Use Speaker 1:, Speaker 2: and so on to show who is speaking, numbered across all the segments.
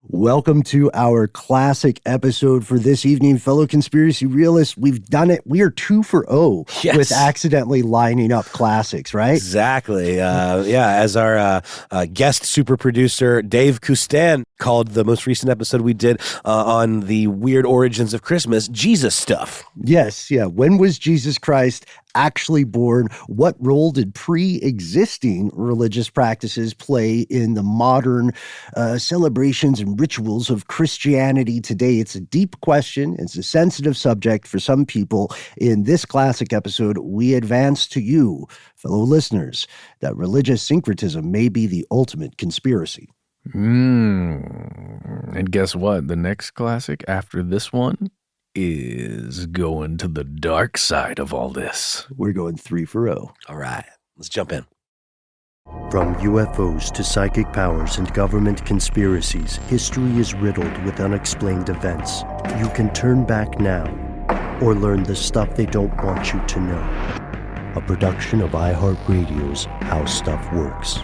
Speaker 1: Welcome to our classic episode for this evening, fellow conspiracy realists. We've done it. We are 2 for 0 with accidentally lining up classics, right?
Speaker 2: Exactly. As our guest super producer, Dave Kustan, called the most recent episode we did on the weird origins of Christmas, Jesus stuff.
Speaker 1: Yes, yeah. When was Jesus Christ actually born? What role did pre-existing religious practices play in the modern celebrations and rituals of Christianity today? It's a deep question. It's a sensitive subject for some people. In this classic episode, we advance to you, fellow listeners, that religious syncretism may be the ultimate conspiracy.
Speaker 3: And guess what? The next classic after this one is going to the dark side of all this.
Speaker 1: We're going 3 for 0.
Speaker 2: All right, let's jump in.
Speaker 4: From UFOs to psychic powers and government conspiracies, history is riddled with unexplained events. You can turn back now or learn the stuff they don't want you to know. A production of iHeartRadio's How Stuff Works.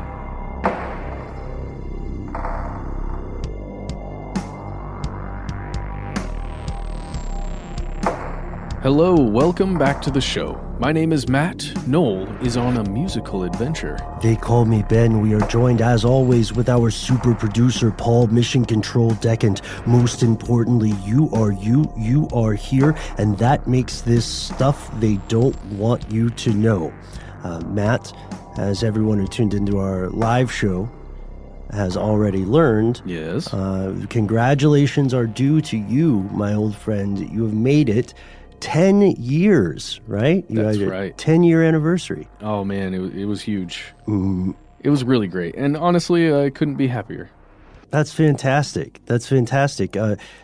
Speaker 3: Hello, welcome back to the show. My name is Matt. Noel is on a musical adventure.
Speaker 4: They call me Ben. We are joined, as always, with our super producer, Paul, Mission Control Decant. Most importantly, you are here, and that makes this stuff they don't want you to know. Matt, as everyone who tuned into our live show has already learned,
Speaker 3: yes,
Speaker 4: congratulations are due to you, my old friend. You have made it 10 years, right?
Speaker 3: That's right.
Speaker 4: 10-year anniversary.
Speaker 3: Oh, man, it was huge. It was really great. And honestly, I couldn't be happier.
Speaker 4: That's fantastic.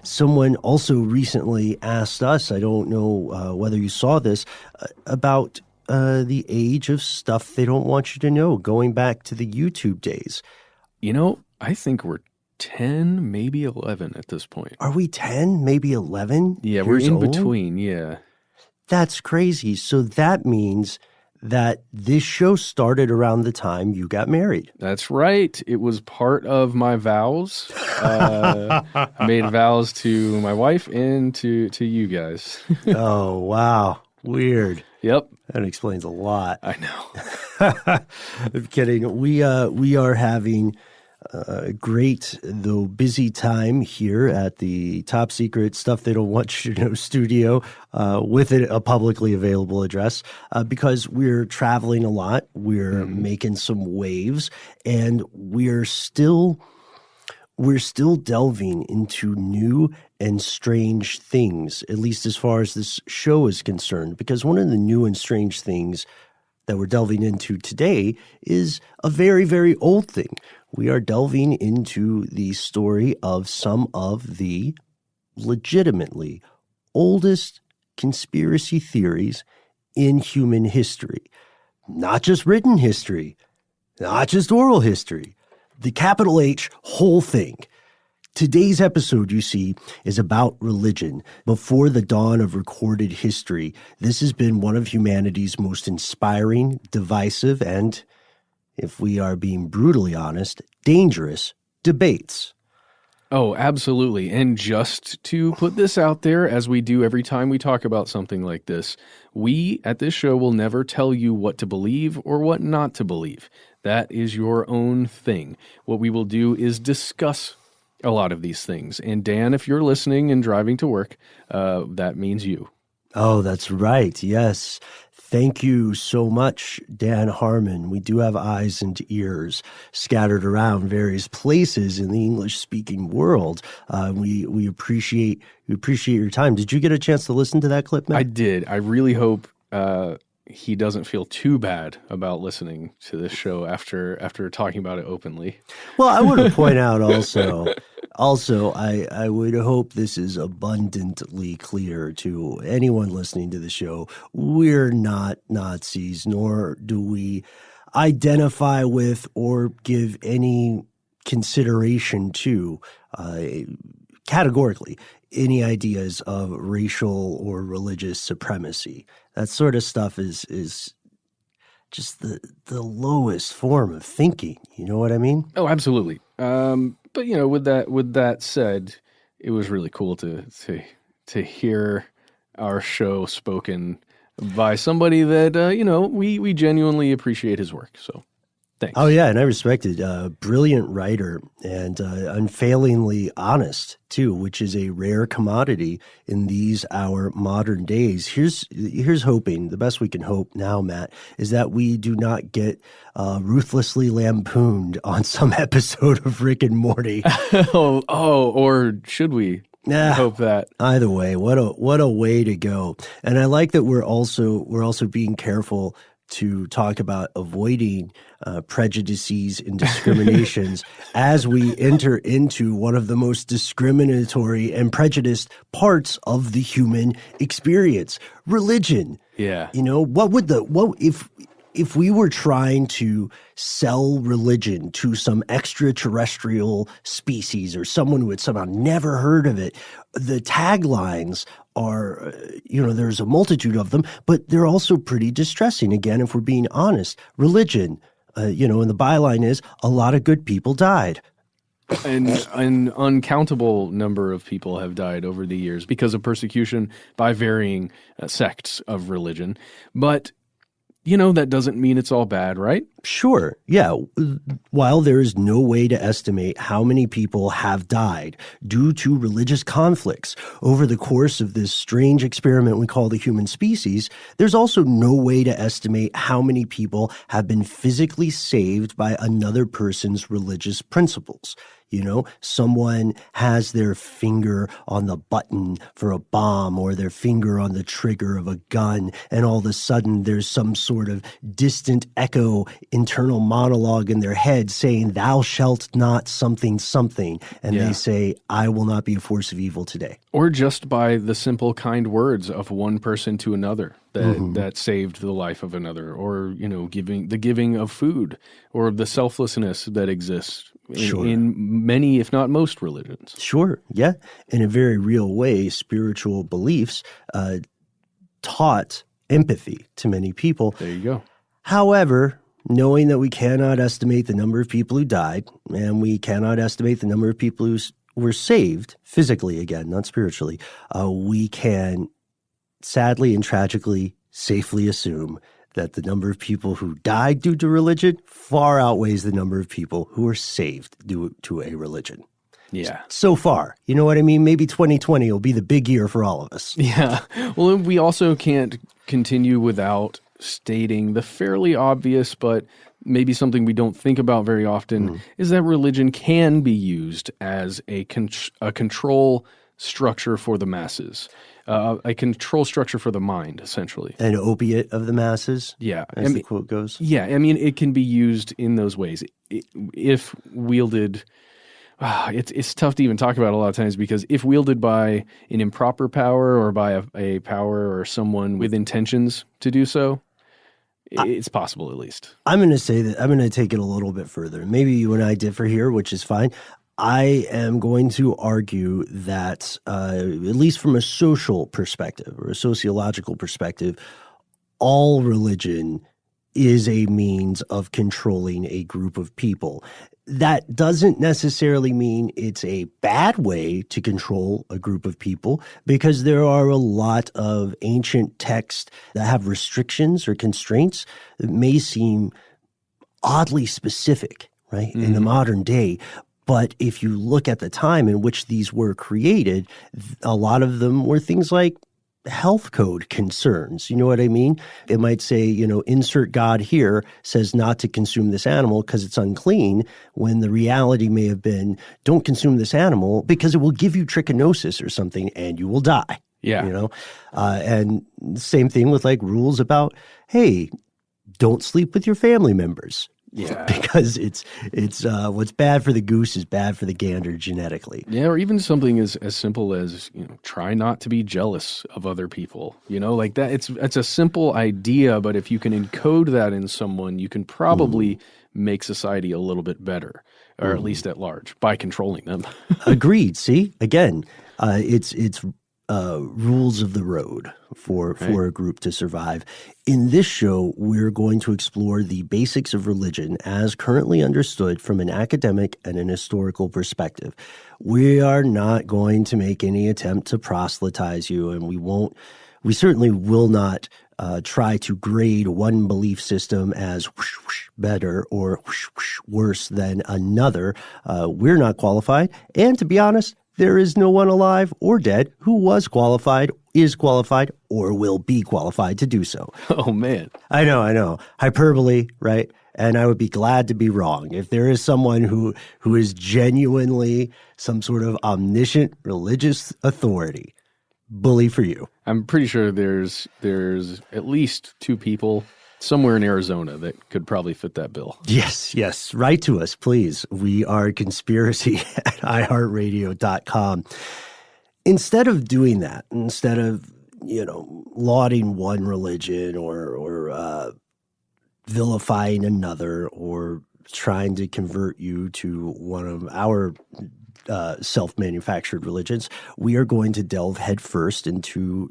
Speaker 4: Someone also recently asked us, I don't know whether you saw this, about the age of stuff they don't want you to know, going back to the YouTube days.
Speaker 3: You know, I think we're 10, maybe 11 at this point.
Speaker 4: Are we 10, maybe 11?
Speaker 3: Yeah, we're in between, yeah.
Speaker 4: That's crazy. So that means that this show started around the time you got married.
Speaker 3: That's right. It was part of my vows. I made vows to my wife and to you guys.
Speaker 4: Oh, wow. Weird.
Speaker 3: Yep.
Speaker 4: That explains a lot.
Speaker 3: I know.
Speaker 4: I'm kidding. We are having a great, though busy time here at the top secret stuff they don't want you to know studio with a publicly available address because we're traveling a lot. We're making some waves, and we're still delving into new and strange things, at least as far as this show is concerned, because one of the new and strange things that we're delving into today is a very, very old thing. We are delving into the story of some of the legitimately oldest conspiracy theories in human history. Not just written history, not just oral history, the capital H whole thing. Today's episode, you see, is about religion. Before the dawn of recorded history, this has been one of humanity's most inspiring, divisive, and, if we are being brutally honest, dangerous debates.
Speaker 3: Oh, absolutely. And just to put this out there, as we do every time we talk about something like this, we at this show will never tell you what to believe or what not to believe. That is your own thing. What we will do is discuss a lot of these things. And Dan, if you're listening and driving to work, that means you.
Speaker 4: Oh, that's right. Yes. Thank you so much, Dan Harmon. We do have eyes and ears scattered around various places in the English-speaking world. We appreciate your time. Did you get a chance to listen to that clip, Matt?
Speaker 3: I did. I really hope he doesn't feel too bad about listening to this show after talking about it openly.
Speaker 4: Well, I want to point out also, I would hope this is abundantly clear to anyone listening to the show. We're not Nazis, nor do we identify with or give any consideration to categorically any ideas of racial or religious supremacy. That sort of stuff is just the lowest form of thinking. You know what I mean?
Speaker 3: Oh, absolutely. But with that said, it was really cool to hear our show spoken by somebody that we genuinely appreciate his work. So thanks.
Speaker 4: Oh yeah, and I respect it. Brilliant writer and unfailingly honest too, which is a rare commodity in these our modern days. Here's hoping. The best we can hope now, Matt, is that we do not get ruthlessly lampooned on some episode of Rick and Morty.
Speaker 3: Or should we? Hope that.
Speaker 4: Either way, what a way to go. And I like that we're also being careful to talk about avoiding prejudices and discriminations as we enter into one of the most discriminatory and prejudiced parts of the human experience, religion.
Speaker 3: Yeah.
Speaker 4: If we were trying to sell religion to some extraterrestrial species or someone who had somehow never heard of it, the taglines are, there's a multitude of them, but they're also pretty distressing. Again, if we're being honest, religion, and the byline is a lot of good people died.
Speaker 3: And an uncountable number of people have died over the years because of persecution by varying sects of religion. But that doesn't mean it's all bad, right?
Speaker 4: Sure. Yeah. While there is no way to estimate how many people have died due to religious conflicts over the course of this strange experiment we call the human species, there's also no way to estimate how many people have been physically saved by another person's religious principles. Someone has their finger on the button for a bomb or their finger on the trigger of a gun, and all of a sudden there's some sort of distant echo, internal monologue in their head saying, "Thou shalt not something, something." And they say, "I will not be a force of evil today."
Speaker 3: Or just by the simple, kind words of one person to another that saved the life of another, or, giving of food, or the selflessness that exists in many, if not most, religions.
Speaker 4: Sure, yeah. In a very real way, spiritual beliefs taught empathy to many people.
Speaker 3: There you go.
Speaker 4: However, knowing that we cannot estimate the number of people who died, and we cannot estimate the number of people who were saved, physically again, not spiritually, we can sadly and tragically safely assume that the number of people who died due to religion far outweighs the number of people who were saved due to a religion.
Speaker 3: Yeah.
Speaker 4: So far. You know what I mean? Maybe 2020 will be the big year for all of us.
Speaker 3: Yeah. Well, we also can't continue without stating the fairly obvious, but maybe something we don't think about very often, is that religion can be used as a control structure for the masses. A control structure for the mind, essentially.
Speaker 4: An opiate of the masses, as the quote goes.
Speaker 3: Yeah, it can be used in those ways. If wielded, it's tough to even talk about a lot of times, because if wielded by an improper power or by a power or someone with intentions to do so, it's possible at least. I'm
Speaker 4: going to say that I'm going to take it a little bit further. Maybe you and I differ here, which is fine. I am going to argue that, at least from a social perspective or a sociological perspective, all religion is a means of controlling a group of people. That doesn't necessarily mean it's a bad way to control a group of people, because there are a lot of ancient texts that have restrictions or constraints that may seem oddly specific, right, in the modern day. But if you look at the time in which these were created, a lot of them were things like health code concerns. You know what I mean? It might say, insert God here says not to consume this animal because it's unclean, when the reality may have been, don't consume this animal because it will give you trichinosis or something and you will die.
Speaker 3: Yeah.
Speaker 4: And same thing with like rules about, hey, don't sleep with your family members.
Speaker 3: Yeah,
Speaker 4: because it's what's bad for the goose is bad for the gander genetically.
Speaker 3: Yeah, or even something as simple as try not to be jealous of other people. Like that. It's a simple idea, but if you can encode that in someone, you can probably make society a little bit better, or at least at large, by controlling them.
Speaker 4: Agreed. See, again, it's rules of the road for a group to survive. In this show, we're going to explore the basics of religion as currently understood from an academic and an historical perspective. We are not going to make any attempt to proselytize you, and we certainly will not try to grade one belief system as whoosh, whoosh, better or whoosh, whoosh, worse than another. We're not qualified. And to be honest, there is no one alive or dead who was qualified, is qualified, or will be qualified to do so.
Speaker 3: Oh, man.
Speaker 4: I know. Hyperbole, right? And I would be glad to be wrong. If there is someone who is genuinely some sort of omniscient religious authority, bully for you.
Speaker 3: I'm pretty sure there's at least 2 people somewhere in Arizona that could probably fit that bill.
Speaker 4: Yes. Write to us, please. We are conspiracy at iHeartRadio.com. Instead of doing that, instead of, lauding one religion or vilifying another or trying to convert you to one of our self-manufactured religions, we are going to delve headfirst into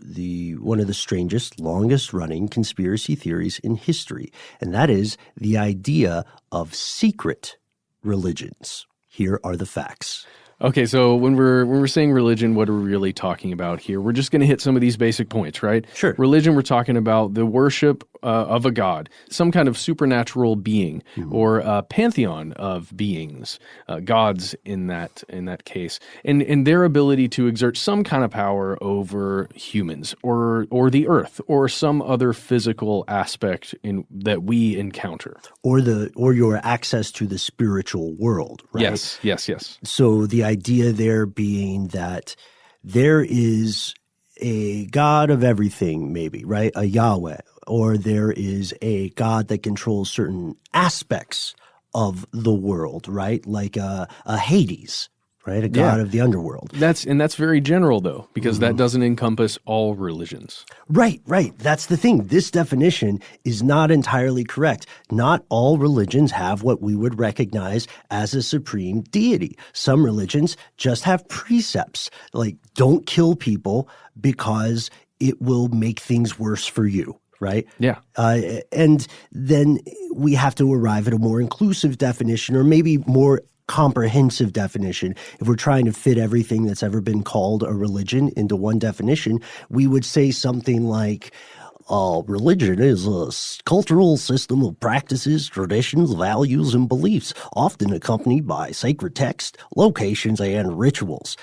Speaker 4: one of the strangest, longest-running conspiracy theories in history, and that is the idea of secret religions. Here are the facts.
Speaker 3: Okay, so when we're saying religion, what are we really talking about here? We're just going to hit some of these basic points, right?
Speaker 4: Sure.
Speaker 3: Religion, we're talking about the worship of a god, some kind of supernatural being, or a pantheon of beings, gods in that case, and their ability to exert some kind of power over humans or the earth or some other physical aspect that we encounter,
Speaker 4: or your access to the spiritual world, right?
Speaker 3: Yes.
Speaker 4: So the idea there being that there is a God of everything, maybe, right? A Yahweh, or there is a God that controls certain aspects of the world, right? Like a Hades, right? A god of the underworld.
Speaker 3: That's very general, though, because that doesn't encompass all religions.
Speaker 4: Right. That's the thing. This definition is not entirely correct. Not all religions have what we would recognize as a supreme deity. Some religions just have precepts, like don't kill people because it will make things worse for you. Right?
Speaker 3: Yeah.
Speaker 4: And then we have to arrive at a more inclusive definition, or maybe more comprehensive definition. If we're trying to fit everything that's ever been called a religion into one definition, we would say something like, religion is a cultural system of practices, traditions, values, and beliefs, often accompanied by sacred text, locations, and rituals.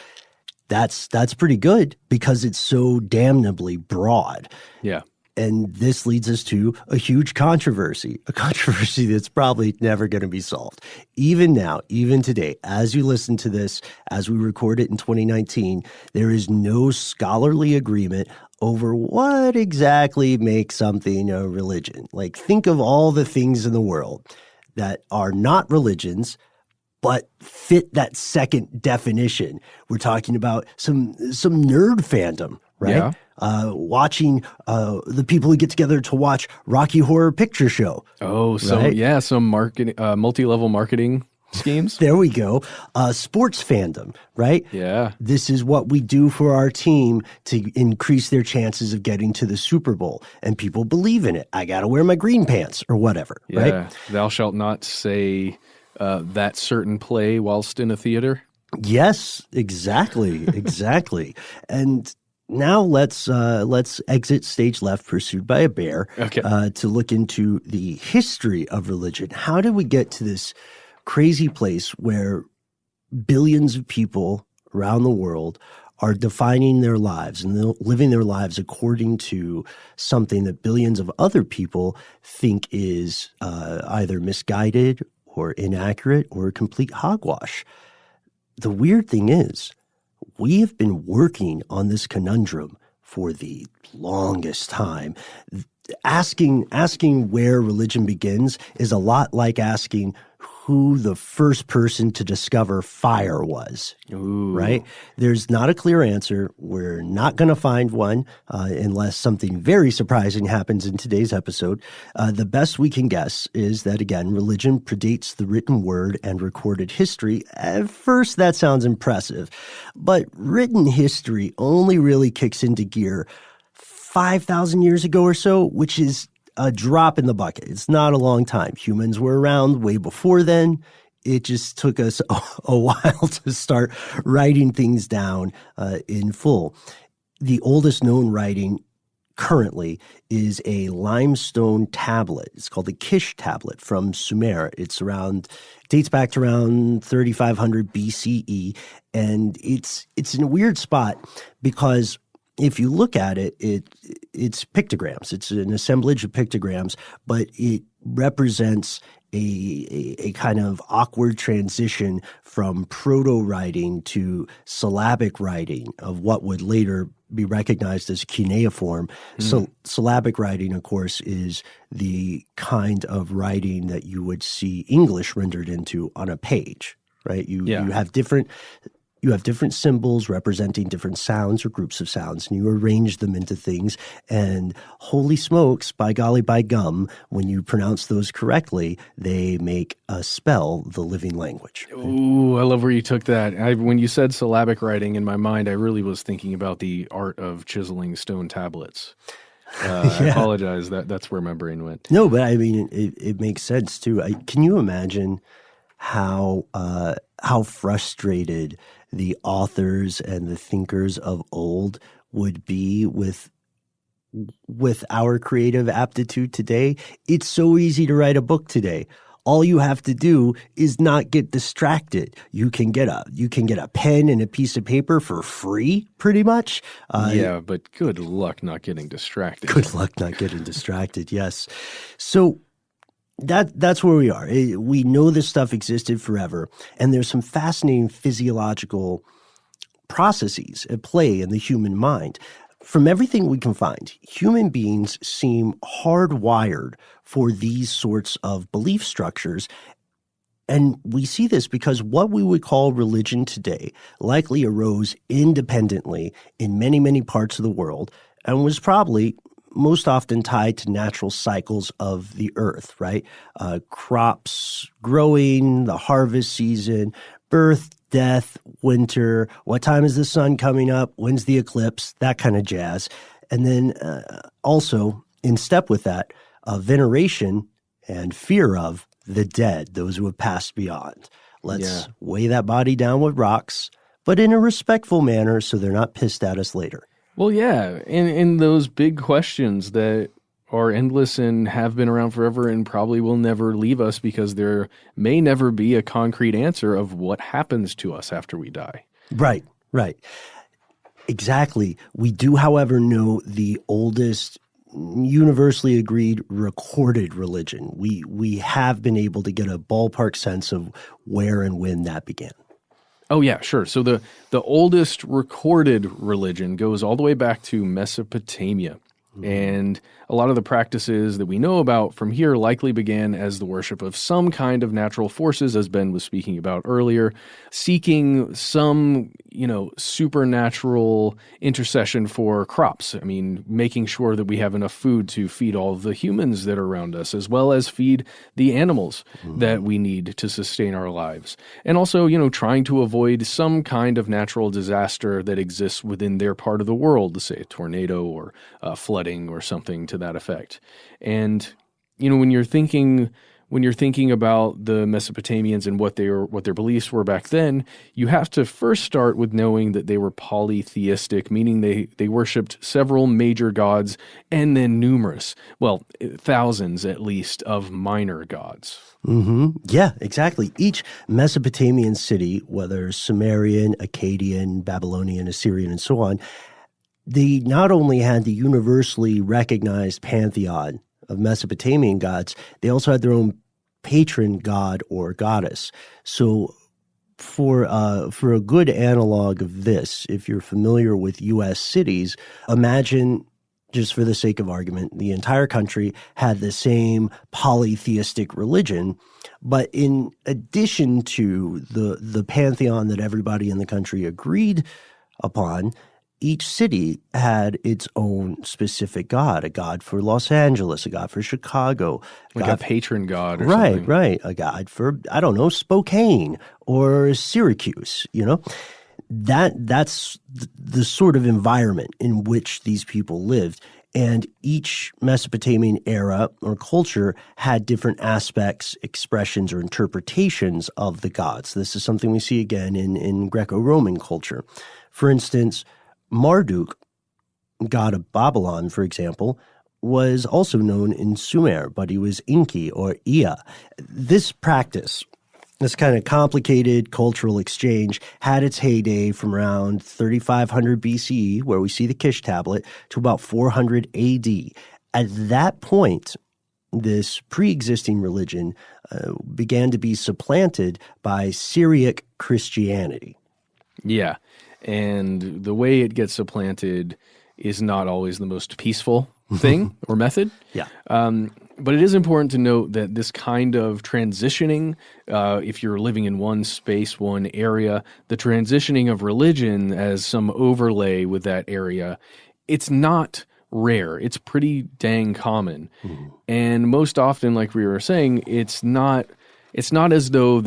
Speaker 4: That's pretty good because it's so damnably broad.
Speaker 3: Yeah.
Speaker 4: And this leads us to a huge controversy, a controversy that's probably never going to be solved. Even now, even today, as you listen to this, as we record it in 2019, there is no scholarly agreement over what exactly makes something a religion. Like, think of all the things in the world that are not religions, but fit that second definition. We're talking about some nerd fandom, right?
Speaker 3: Yeah.
Speaker 4: Watching the people who get together to watch Rocky Horror Picture Show.
Speaker 3: Oh, so
Speaker 4: right?
Speaker 3: Yeah, some marketing, multi-level marketing schemes.
Speaker 4: There we go. Sports fandom, right?
Speaker 3: Yeah.
Speaker 4: This is what we do for our team to increase their chances of getting to the Super Bowl. And people believe in it. I got to wear my green pants or whatever, right?
Speaker 3: Yeah. Thou shalt not say that certain play whilst in a theater.
Speaker 4: Yes, exactly. And now let's exit stage left, pursued by a bear, to look into the history of religion. How did we get to this crazy place where billions of people around the world are defining their lives and living their lives according to something that billions of other people think is either misguided or inaccurate or complete hogwash? The weird thing is, we have been working on this conundrum for the longest time. Asking where religion begins is a lot like asking who the first person to discover fire was.
Speaker 3: Ooh.
Speaker 4: Right? There's not a clear answer. We're not going to find one unless something very surprising happens in today's episode. The best we can guess is that, again, religion predates the written word and recorded history. At first, that sounds impressive, but written history only really kicks into gear 5,000 years ago or so, which is a drop in the bucket. It's not a long time. Humans were around way before then. It just took us a while to start writing things down in full. The oldest known writing currently is a limestone tablet. It's called the Kish tablet from Sumer. Dates back to around 3500 BCE, and it's in a weird spot because if you look at it, it's pictograms. It's an assemblage of pictograms, but it represents a kind of awkward transition from proto-writing to syllabic writing of what would later be recognized as cuneiform. So syllabic writing, of course, is the kind of writing that you would see English rendered into on a page, right? You have different symbols representing different sounds or groups of sounds, and you arrange them into things. And holy smokes, by golly, by gum, when you pronounce those correctly, they make a spell the living language.
Speaker 3: Ooh, I love where you took that. When you said syllabic writing, in my mind, I really was thinking about the art of chiseling stone tablets. I apologize. That's where my brain went.
Speaker 4: No, but I mean, it makes sense too. Can you imagine how frustrated the authors and the thinkers of old would be with our creative aptitude today? It's so easy to write a book today. All you have to do is not get distracted. You can get a pen and a piece of paper for free, pretty much.
Speaker 3: But good luck not getting distracted.
Speaker 4: Good luck not getting distracted, yes. So that's where we are. We know this stuff existed forever, and there's some fascinating physiological processes at play in the human mind. From everything we can find, human beings seem hardwired for these sorts of belief structures. And we see this because what we would call religion today likely arose independently in many, many parts of the world and was probably most often tied to natural cycles of the earth, right? Crops growing, the harvest season, birth, death, winter, what time is the sun coming up, when's the eclipse, that kind of jazz. And then also, in step with that, veneration and fear of the dead, those who have passed beyond. Let's weigh that body down with rocks, but in a respectful manner so they're not pissed at us later.
Speaker 3: Well, yeah, and those big questions that are endless and have been around forever and probably will never leave us because there may never be a concrete answer of what happens to us after we die.
Speaker 4: Right. Exactly. We do, however, know the oldest universally agreed recorded religion. We have been able to get a ballpark sense of where and when that began.
Speaker 3: Oh, yeah, sure. So the oldest recorded religion goes all the way back to Mesopotamia. And a lot of the practices that we know about from here likely began as the worship of some kind of natural forces, as Ben was speaking about earlier, seeking some, supernatural intercession for crops. I mean, making sure that we have enough food to feed all of the humans that are around us, as well as feed the animals that we need to sustain our lives. And also, trying to avoid some kind of natural disaster that exists within their part of the world, say a tornado or flooding or something to that effect. And, when you're thinking about the Mesopotamians and what their beliefs were back then, you have to first start with knowing that they were polytheistic, meaning they worshipped several major gods and then numerous, thousands at least, of minor gods.
Speaker 4: Mm-hmm. Yeah, exactly. Each Mesopotamian city, whether Sumerian, Akkadian, Babylonian, Assyrian, and so on, they not only had the universally recognized pantheon of Mesopotamian gods, they also had their own patron god or goddess. So for a good analog of this, if you're familiar with U.S. cities, imagine just for the sake of argument, the entire country had the same polytheistic religion. But in addition to the pantheon that everybody in the country agreed upon, each city had its own specific god, a god for Los Angeles, a god for Chicago.
Speaker 3: Like a patron god or
Speaker 4: right,
Speaker 3: something.
Speaker 4: Right. A god for, I don't know, Spokane or Syracuse, That's the sort of environment in which these people lived. And each Mesopotamian era or culture had different aspects, expressions, or interpretations of the gods. This is something we see again in Greco-Roman culture. For instance, Marduk, god of Babylon, for example, was also known in Sumer, but he was Enki or Ea. This practice, this kind of complicated cultural exchange, had its heyday from around 3500 BCE, where we see the Kish tablet, to about 400 AD. At that point, this pre-existing religion began to be supplanted by Syriac Christianity.
Speaker 3: Yeah. And the way it gets supplanted is not always the most peaceful thing or method.
Speaker 4: Yeah.
Speaker 3: But it is important to note that this kind of transitioning, if you're living in one space, one area, the transitioning of religion as some overlay with that area, it's not rare. It's pretty dang common. Mm-hmm. And most often, like we were saying, it's not as though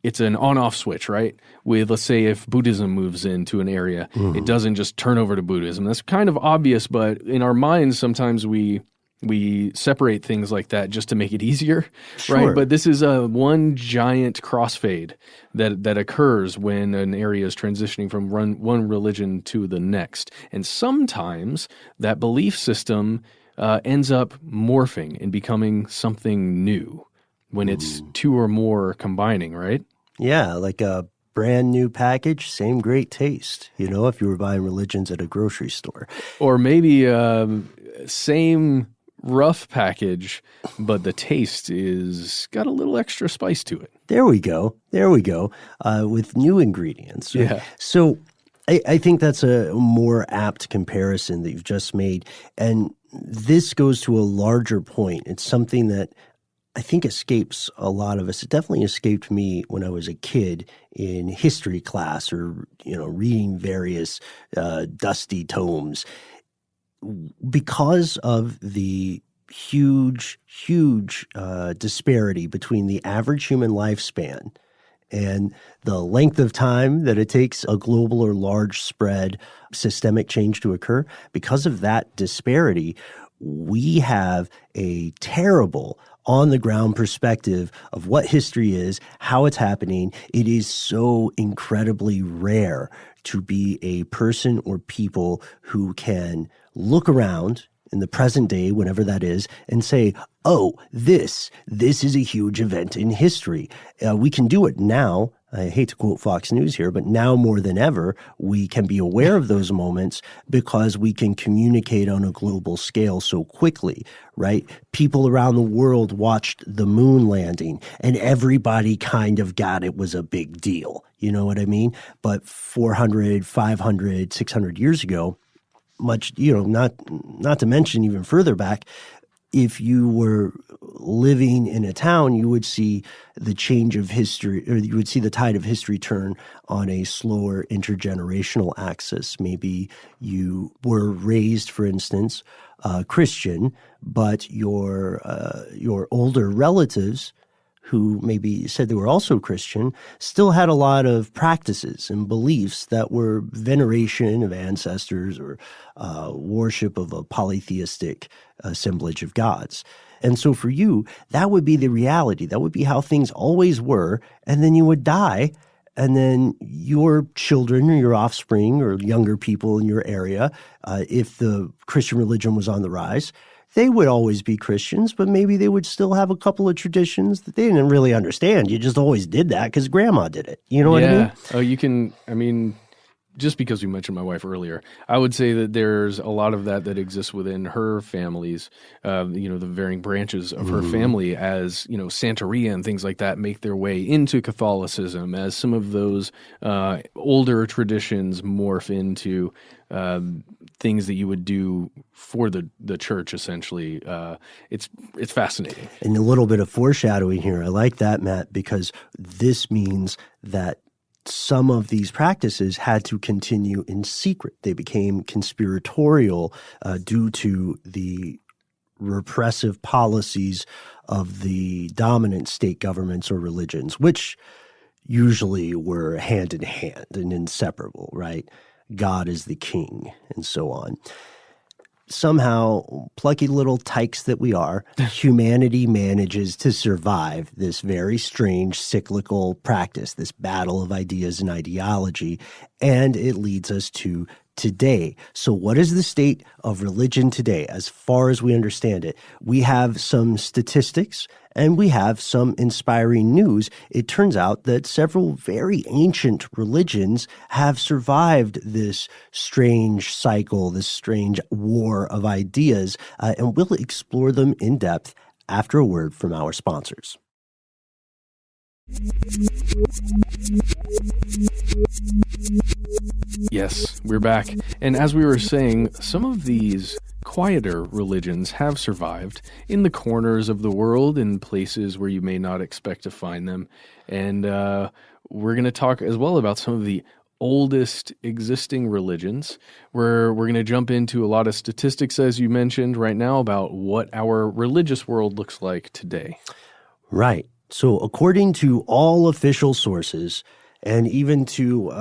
Speaker 3: it's an on-off switch, right? With, let's say, if Buddhism moves into an area, it doesn't just turn over to Buddhism. That's kind of obvious, but in our minds, sometimes we separate things like that just to make it easier,
Speaker 4: sure.
Speaker 3: Right? But this is one giant crossfade that occurs when an area is transitioning from one religion to the next. And sometimes that belief system ends up morphing and becoming something new when it's two or more combining, right?
Speaker 4: Yeah, like a brand new package, same great taste, if you were buying religions at a grocery store.
Speaker 3: Or maybe same rough package, but the taste is got a little extra spice to it.
Speaker 4: There we go. With new ingredients. Right?
Speaker 3: Yeah.
Speaker 4: So I think that's a more apt comparison that you've just made. And this goes to a larger point. It's something that I think escapes a lot of us. It definitely escaped me when I was a kid in history class or, reading various dusty tomes. Because of the huge disparity between the average human lifespan and the length of time that it takes a global or large spread systemic change to occur, because of that disparity, we have a terrible on-the-ground perspective of what history is, how it's happening. It is so incredibly rare to be a person or people who can look around in the present day, whenever that is, and say, oh, this is a huge event in history. We can do it now. I hate to quote Fox News here, but now more than ever, we can be aware of those moments because we can communicate on a global scale so quickly, right? People around the world watched the moon landing and everybody kind of got it was a big deal. You know what I mean? But 400, 500, 600 years ago, much, not to mention even further back, if you were living in a town, you would see the change of history, or you would see the tide of history turn on a slower intergenerational axis. Maybe you were raised, for instance, Christian, but your older relatives who maybe said they were also Christian, still had a lot of practices and beliefs that were veneration of ancestors or worship of a polytheistic assemblage of gods. And so for you, that would be the reality. That would be how things always were. And then you would die, and then your children or your offspring or younger people in your area, if the Christian religion was on the rise, they would always be Christians, but maybe they would still have a couple of traditions that they didn't really understand. You just always did that because grandma did it. You know what I mean?
Speaker 3: Just because you mentioned my wife earlier, I would say that there's a lot of that exists within her families, the varying branches of her family as, Santeria and things like that make their way into Catholicism as some of those older traditions morph into things that you would do for the church, essentially. It's fascinating.
Speaker 4: And a little bit of foreshadowing here. I like that, Matt, because this means that some of these practices had to continue in secret. They became conspiratorial due to the repressive policies of the dominant state governments or religions, which usually were hand in hand and inseparable, right? God is the king, and so on. Somehow, plucky little tykes that we are, humanity manages to survive this very strange cyclical practice, this battle of ideas and ideology, and it leads us to today. So what is the state of religion today? As far as we understand it, we have some statistics and we have some inspiring news. It turns out that several very ancient religions have survived this strange cycle, this strange war of ideas, and we'll explore them in depth after a word from our sponsors.
Speaker 3: Yes, we're back. And as we were saying, some of these quieter religions have survived in the corners of the world, in places where you may not expect to find them. And we're going to talk as well about some of the oldest existing religions, where we're going to jump into a lot of statistics, as you mentioned right now, about what our religious world looks like today.
Speaker 4: Right. So according to all official sources, and even to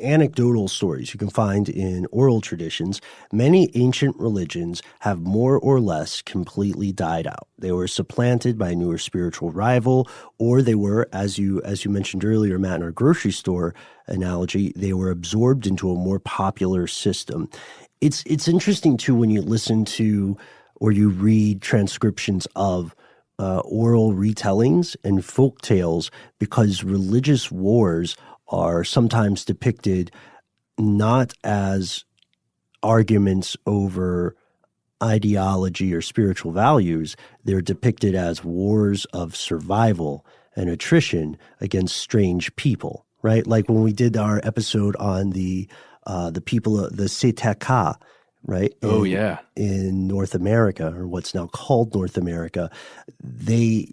Speaker 4: anecdotal stories you can find in oral traditions, many ancient religions have more or less completely died out. They were supplanted by a newer spiritual rival, or they were, as you mentioned earlier, Matt, in our grocery store analogy, they were absorbed into a more popular system. It's interesting, too, when you listen to or you read transcriptions of oral retellings and folk tales, because religious wars are sometimes depicted not as arguments over ideology or spiritual values. They're depicted as wars of survival and attrition against strange people, right? Like when we did our episode on the people, the secrecy, right? In North America, or what's now called North America, the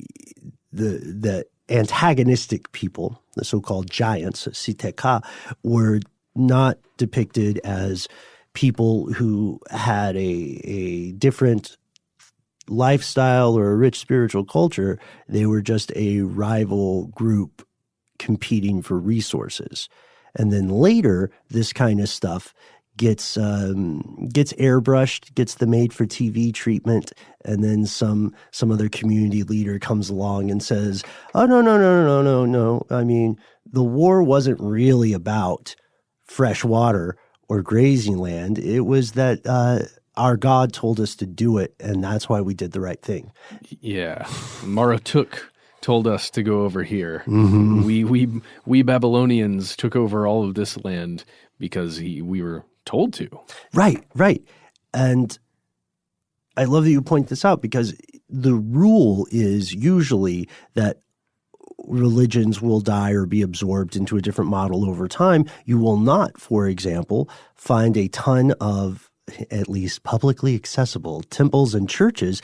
Speaker 4: antagonistic people, the so-called giants, secrecy, were not depicted as people who had a different lifestyle or a rich spiritual culture. They were just a rival group competing for resources. And then later, this kind of stuff gets airbrushed, gets the made-for-TV treatment, and then some other community leader comes along and says, "Oh, no. I mean, the war wasn't really about fresh water or grazing land. It was that our God told us to do it, and that's why we did the right thing."
Speaker 3: Yeah, Maratuk told us to go over here.
Speaker 4: Mm-hmm.
Speaker 3: We Babylonians took over all of this land because we were told to.
Speaker 4: Right. And I love that you point this out, because the rule is usually that religions will die or be absorbed into a different model over time. You will not, for example, find a ton of, at least publicly accessible, temples and churches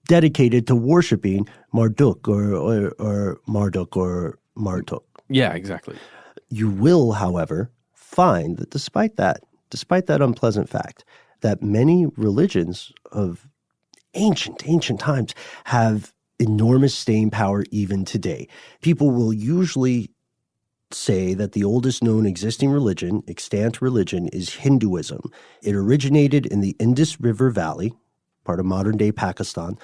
Speaker 4: dedicated to worshiping Marduk or Marduk or Marduk.
Speaker 3: Yeah, exactly.
Speaker 4: You will, however, find that despite that unpleasant fact, that many religions of ancient times have enormous staying power even today. People will usually say that the oldest known existing religion, extant religion, is Hinduism. It originated in the Indus River Valley, part of modern-day Pakistan,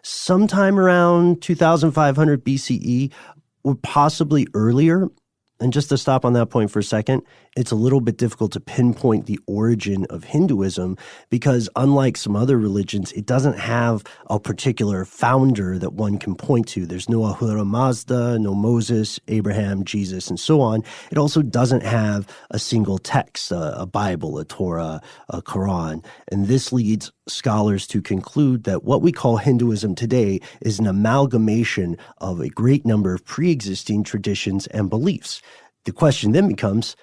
Speaker 4: sometime around 2500 BCE, or possibly earlier. And just to stop on that point for a second, it's a little bit difficult to pinpoint the origin of Hinduism, because unlike some other religions, it doesn't have a particular founder that one can point to. There's no Ahura Mazda, no Moses, Abraham, Jesus, and so on. It also doesn't have a single text, a Bible, a Torah, a Quran. And this leads scholars to conclude that what we call Hinduism today is an amalgamation of a great number of pre-existing traditions and beliefs. The question then becomes,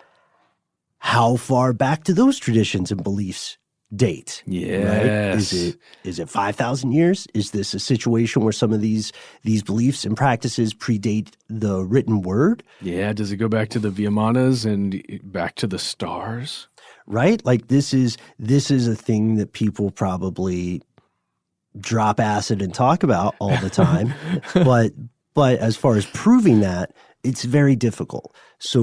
Speaker 4: how far back do those traditions and beliefs date?
Speaker 3: Yes.
Speaker 4: Right? Is it 5,000 years? Is this a situation where some of these beliefs and practices predate the written word?
Speaker 3: Yeah. Does it go back to the Vyamanas and back to the stars?
Speaker 4: Right? Like this is a thing that people probably drop acid and talk about all the time. but as far as proving that, it's very difficult. So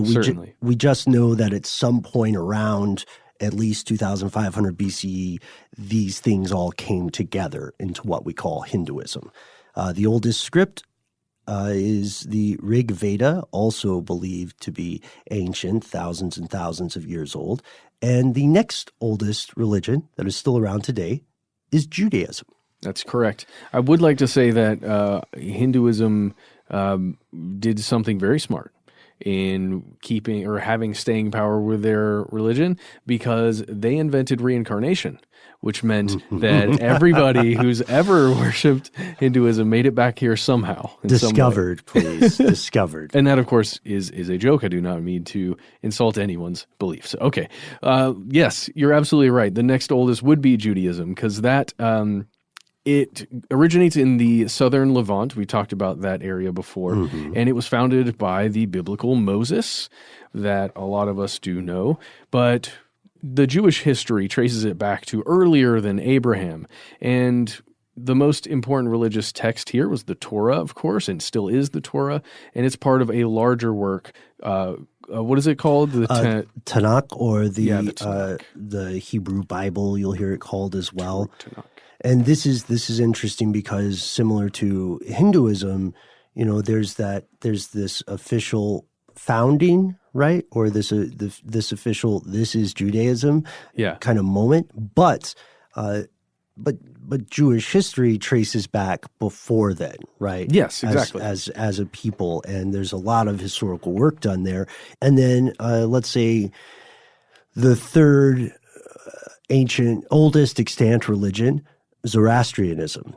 Speaker 4: we just know that at some point around at least 2,500 BCE, these things all came together into what we call Hinduism. The oldest script is the Rig Veda, also believed to be ancient, thousands and thousands of years old. And the next oldest religion that is still around today is Judaism.
Speaker 3: That's correct. I would like to say that Hinduism did something very smart in keeping or having staying power with their religion, because they invented reincarnation, which meant that everybody who's ever worshipped Hinduism made it back here somehow.
Speaker 4: Discovered, please. Discovered.
Speaker 3: And that, of course, is a joke. I do not mean to insult anyone's beliefs. Okay. Yes, you're absolutely right. The next oldest would be Judaism, because that it originates in the southern Levant. We talked about that area before. And it was founded by the biblical Moses that a lot of us do know. But the Jewish history traces it back to earlier than Abraham. And the most important religious text here was the Torah, of course, and still is the Torah. And it's part of a larger work. What is it called? The
Speaker 4: Tanakh, or
Speaker 3: the Tanakh.
Speaker 4: The Hebrew Bible, you'll hear it called as well.
Speaker 3: Tanakh.
Speaker 4: And this is interesting because similar to Hinduism, there's this official founding, right? Or this official, this is Judaism kind of moment. But Jewish history traces back before then, right?
Speaker 3: Yes, exactly.
Speaker 4: As a people, and there's a lot of historical work done there. And then let's say the third oldest extant religion, Zoroastrianism,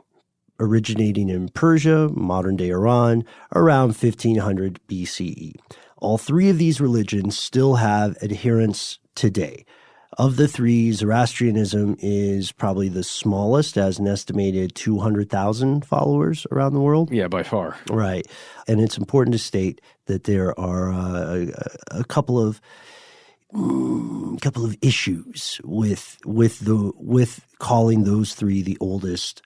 Speaker 4: originating in Persia, modern-day Iran, around 1500 BCE. All three of these religions still have adherents today. Of the three, Zoroastrianism is probably the smallest, has an estimated 200,000 followers around the world.
Speaker 3: Yeah, by far.
Speaker 4: Right. And it's important to state that there are a couple of issues with calling those three the oldest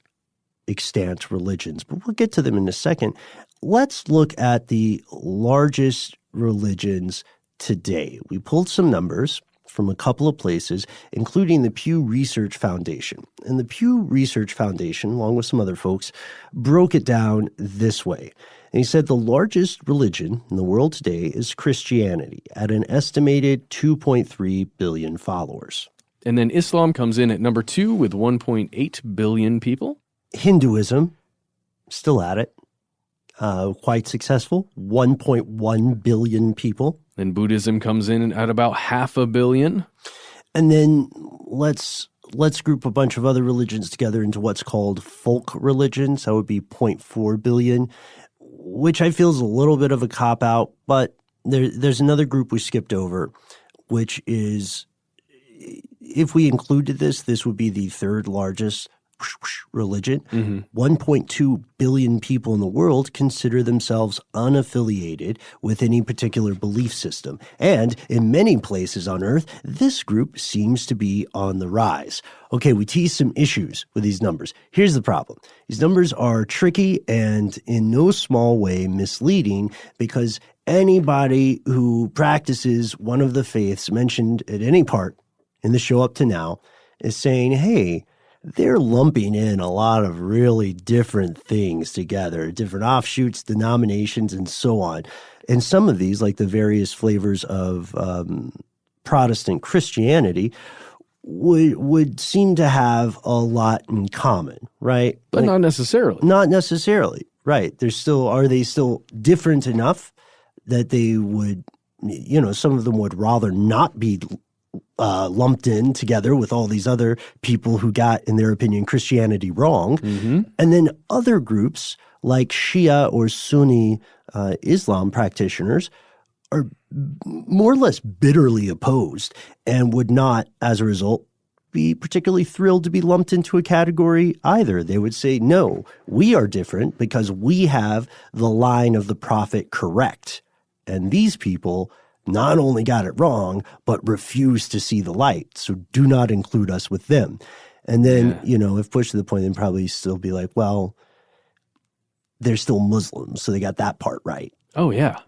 Speaker 4: extant religions, but we'll get to them in a second. Let's look at the largest religions today. We pulled some numbers from a couple of places, including the Pew Research Foundation. And the Pew Research Foundation, along with some other folks, broke it down this way. And he said the largest religion in the world today is Christianity, at an estimated 2.3 billion followers.
Speaker 3: And then Islam comes in at number 2 with 1.8 billion people.
Speaker 4: Hinduism, still at it, quite successful, 1.1 billion people.
Speaker 3: And Buddhism comes in at about 500 million.
Speaker 4: And then let's group a bunch of other religions together into what's called folk religions. That would be 0.4 billion, which I feel is a little bit of a cop-out. But there's another group we skipped over, which is, if we included this would be the third largest religion. 1.2 billion people in the world consider themselves unaffiliated with any particular belief system. And in many places on Earth, this group seems to be on the rise. Okay, we tease some issues with these numbers. Here's the problem. These numbers are tricky and in no small way misleading, because anybody who practices one of the faiths mentioned at any part in the show up to now is saying, hey, they're lumping in a lot of really different things together, different offshoots, denominations, and so on. And some of these, like the various flavors of Protestant Christianity, would seem to have a lot in common, right?
Speaker 3: But not necessarily.
Speaker 4: Not necessarily, right. Are they still different enough that they would, some of them would rather not be lumped in together with all these other people who got, in their opinion, Christianity wrong. And then other groups like Shia or Sunni Islam practitioners are more or less bitterly opposed and would not, as a result, be particularly thrilled to be lumped into a category either. They would say, no, we are different because we have the line of the prophet correct. And these people not only got it wrong, but refused to see the light. So do not include us with them. And then, if pushed to the point, they'd probably still be like, well, they're still Muslims. So they got that part right.
Speaker 3: Oh, yeah.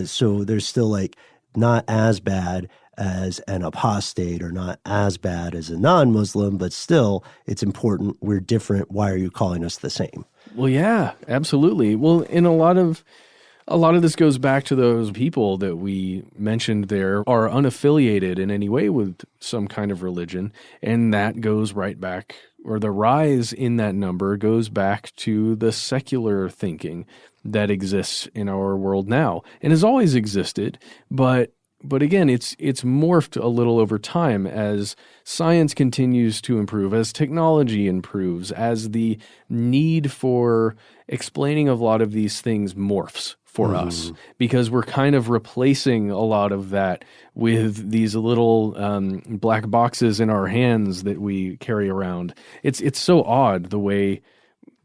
Speaker 4: So they're still like not as bad as an apostate or not as bad as a non-Muslim, but still it's important. We're different. Why are you calling us the same?
Speaker 3: Well, yeah, absolutely. Well, in a lot of this goes back to those people that we mentioned there are unaffiliated in any way with some kind of religion. And that goes right back, or the rise in that number goes back to the secular thinking that exists in our world now and has always existed. But again, it's morphed a little over time as science continues to improve, as technology improves, as the need for explaining a lot of these things morphs for us, because we're kind of replacing a lot of that with these little black boxes in our hands that we carry around. It's so odd the way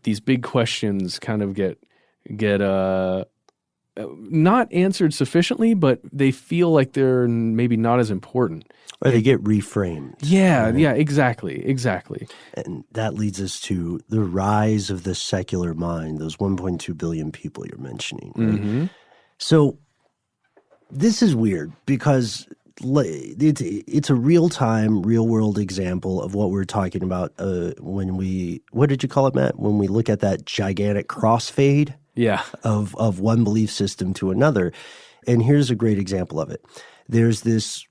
Speaker 3: these big questions kind of get not answered sufficiently, but they feel like they're maybe not as important.
Speaker 4: Or they get reframed.
Speaker 3: Yeah, right? Yeah, exactly.
Speaker 4: And that leads us to the rise of the secular mind, those 1.2 billion people you're mentioning. Right?
Speaker 3: Mm-hmm.
Speaker 4: So this is weird because it's a real-time, real-world example of what we're talking about when what did you call it, Matt? When we look at that gigantic crossfade?
Speaker 3: Yeah.
Speaker 4: Of one belief system to another. And here's a great example of it. There's this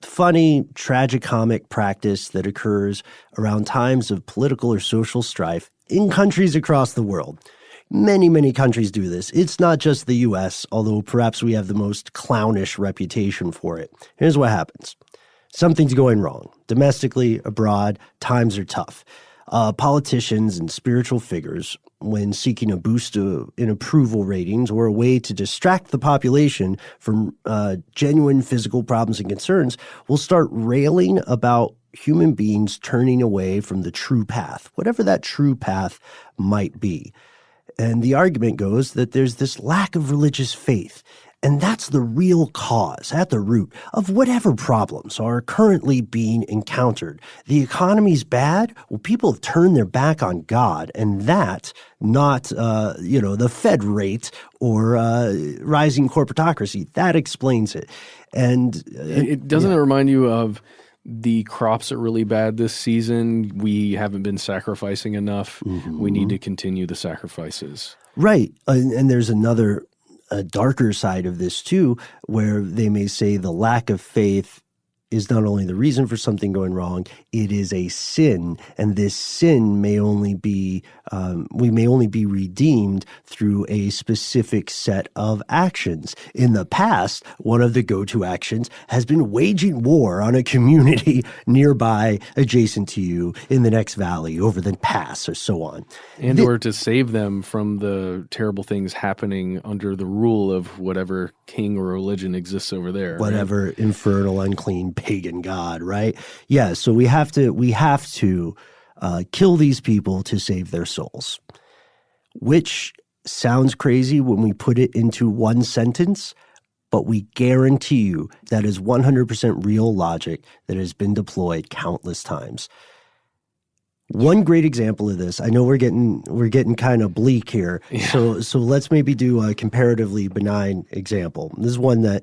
Speaker 4: funny, tragicomic practice that occurs around times of political or social strife in countries across the world. Many, many countries do this. It's not just the U.S., although perhaps we have the most clownish reputation for it. Here's what happens. Something's going wrong. Domestically, abroad, times are tough. Politicians and spiritual figures, when seeking a boost in approval ratings or a way to distract the population from genuine physical problems and concerns, will start railing about human beings turning away from the true path, whatever that true path might be. And the argument goes that there's this lack of religious faith. And that's the real cause at the root of whatever problems are currently being encountered. The economy's bad. Well, people have turned their back on God, and that, not, the Fed rate or rising corporatocracy. That explains it. And
Speaker 3: it doesn't it remind you of the crops are really bad this season. We haven't been sacrificing enough. Mm-hmm. We need to continue the sacrifices.
Speaker 4: Right. And there's a darker side of this too, where they may say the lack of faith is not only the reason for something going wrong, it is a sin. And this sin may only be, we may only be redeemed through a specific set of actions. In the past, one of the go-to actions has been waging war on a community nearby, adjacent to you, in the next valley, over the pass, or so on.
Speaker 3: And or to save them from the terrible things happening under the rule of whatever king or religion exists over there.
Speaker 4: Whatever right? Infernal, unclean, pagan god, right? Yeah, so we have to kill these people to save their souls, which sounds crazy when we put it into one sentence, but we guarantee you that is 100% real logic that has been deployed countless times. One great example of this, I know we're getting kind of bleak here, yeah. So let's maybe do a comparatively benign example. This is one that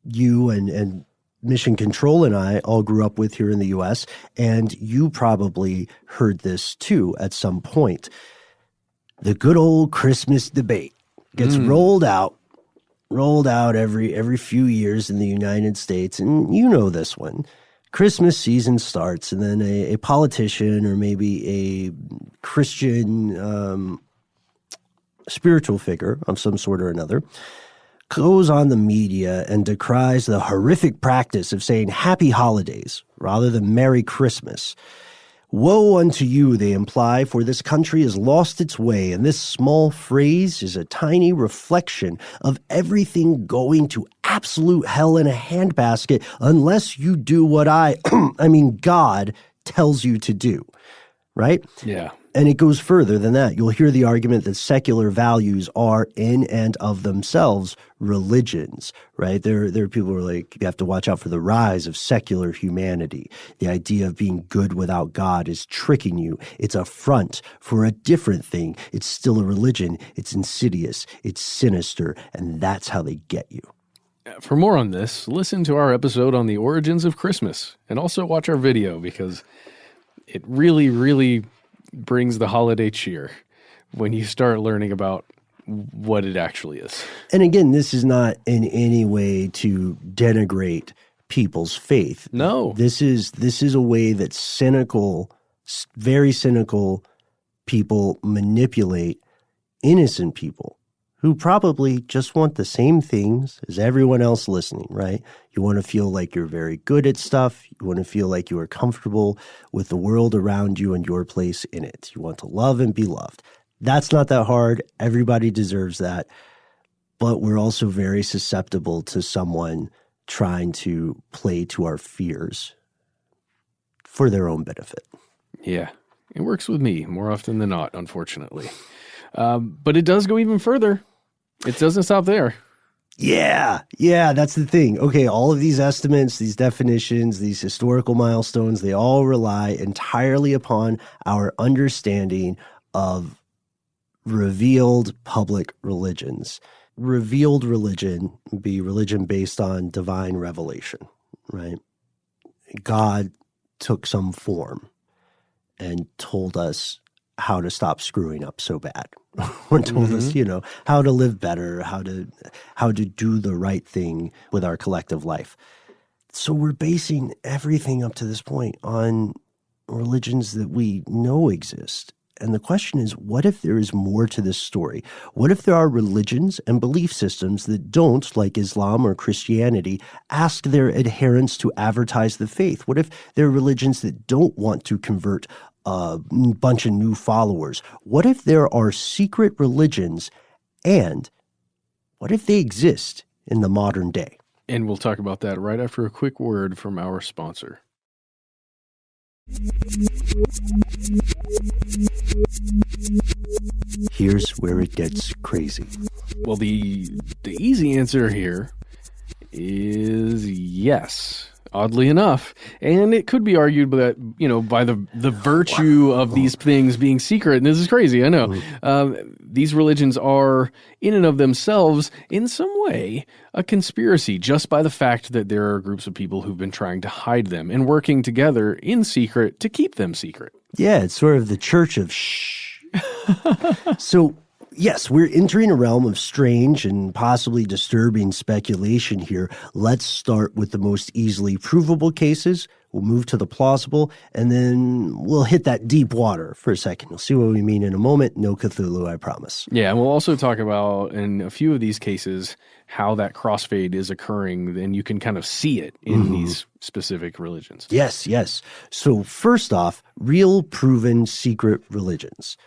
Speaker 4: you and Mission Control and I all grew up with here in the U.S., and you probably heard this too at some point. The good old Christmas debate gets rolled out every few years in the United States, and you know this one. Christmas season starts, and then a politician or maybe a Christian spiritual figure of some sort or another goes on the media and decries the horrific practice of saying Happy Holidays rather than Merry Christmas, Woe unto you, they imply, for this country has lost its way, and this small phrase is a tiny reflection of everything going to absolute hell in a handbasket unless you do what God tells you to do, right?
Speaker 3: Yeah.
Speaker 4: And it goes further than that. You'll hear the argument that secular values are in and of themselves religions, right? There are people who are like, you have to watch out for the rise of secular humanity. The idea of being good without God is tricking you. It's a front for a different thing. It's still a religion. It's insidious. It's sinister. And that's how they get you.
Speaker 3: For more on this, listen to our episode on the origins of Christmas, and also watch our video, because it really, really brings the holiday cheer when you start learning about what it actually is.
Speaker 4: And again, this is not in any way to denigrate people's faith.
Speaker 3: No.
Speaker 4: This is a way that very cynical people manipulate innocent people who probably just want the same things as everyone else listening, right? You want to feel like you're very good at stuff. You want to feel like you are comfortable with the world around you and your place in it. You want to love and be loved. That's not that hard. Everybody deserves that. But we're also very susceptible to someone trying to play to our fears for their own benefit.
Speaker 3: Yeah, it works with me more often than not, unfortunately. But it does go even further. It doesn't stop there.
Speaker 4: Yeah, that's the thing. Okay, all of these estimates, these definitions, these historical milestones, they all rely entirely upon our understanding of revealed public religions. Revealed religion would be religion based on divine revelation, right? God took some form and told us how to stop screwing up so bad, or told us, how to live better, how to do the right thing with our collective life. So we're basing everything up to this point on religions that we know exist. And the question is, what if there is more to this story? What if there are religions and belief systems that don't, like Islam or Christianity, ask their adherents to advertise the faith? What if there are religions that don't want to convert a bunch of new followers? What if there are secret religions, and what if they exist in the modern day?
Speaker 3: And we'll talk about that right after a quick word from our sponsor.
Speaker 4: Here's where it gets crazy.
Speaker 3: Well, the easy answer here is yes. Oddly enough, and it could be argued that, by the virtue of these things being secret, and this is crazy, I know, these religions are, in and of themselves, in some way, a conspiracy, just by the fact that there are groups of people who've been trying to hide them and working together in secret to keep them secret.
Speaker 4: Yeah, it's sort of the church of shh. So, yes, we're entering a realm of strange and possibly disturbing speculation here. Let's start with the most easily provable cases. We'll move to the plausible, and then we'll hit that deep water for a second. You'll see what we mean in a moment. No Cthulhu, I promise.
Speaker 3: Yeah, and we'll also talk about, in a few of these cases, how that crossfade is occurring, and you can kind of see it in these specific religions.
Speaker 4: Yes. So first off, real proven secret religions.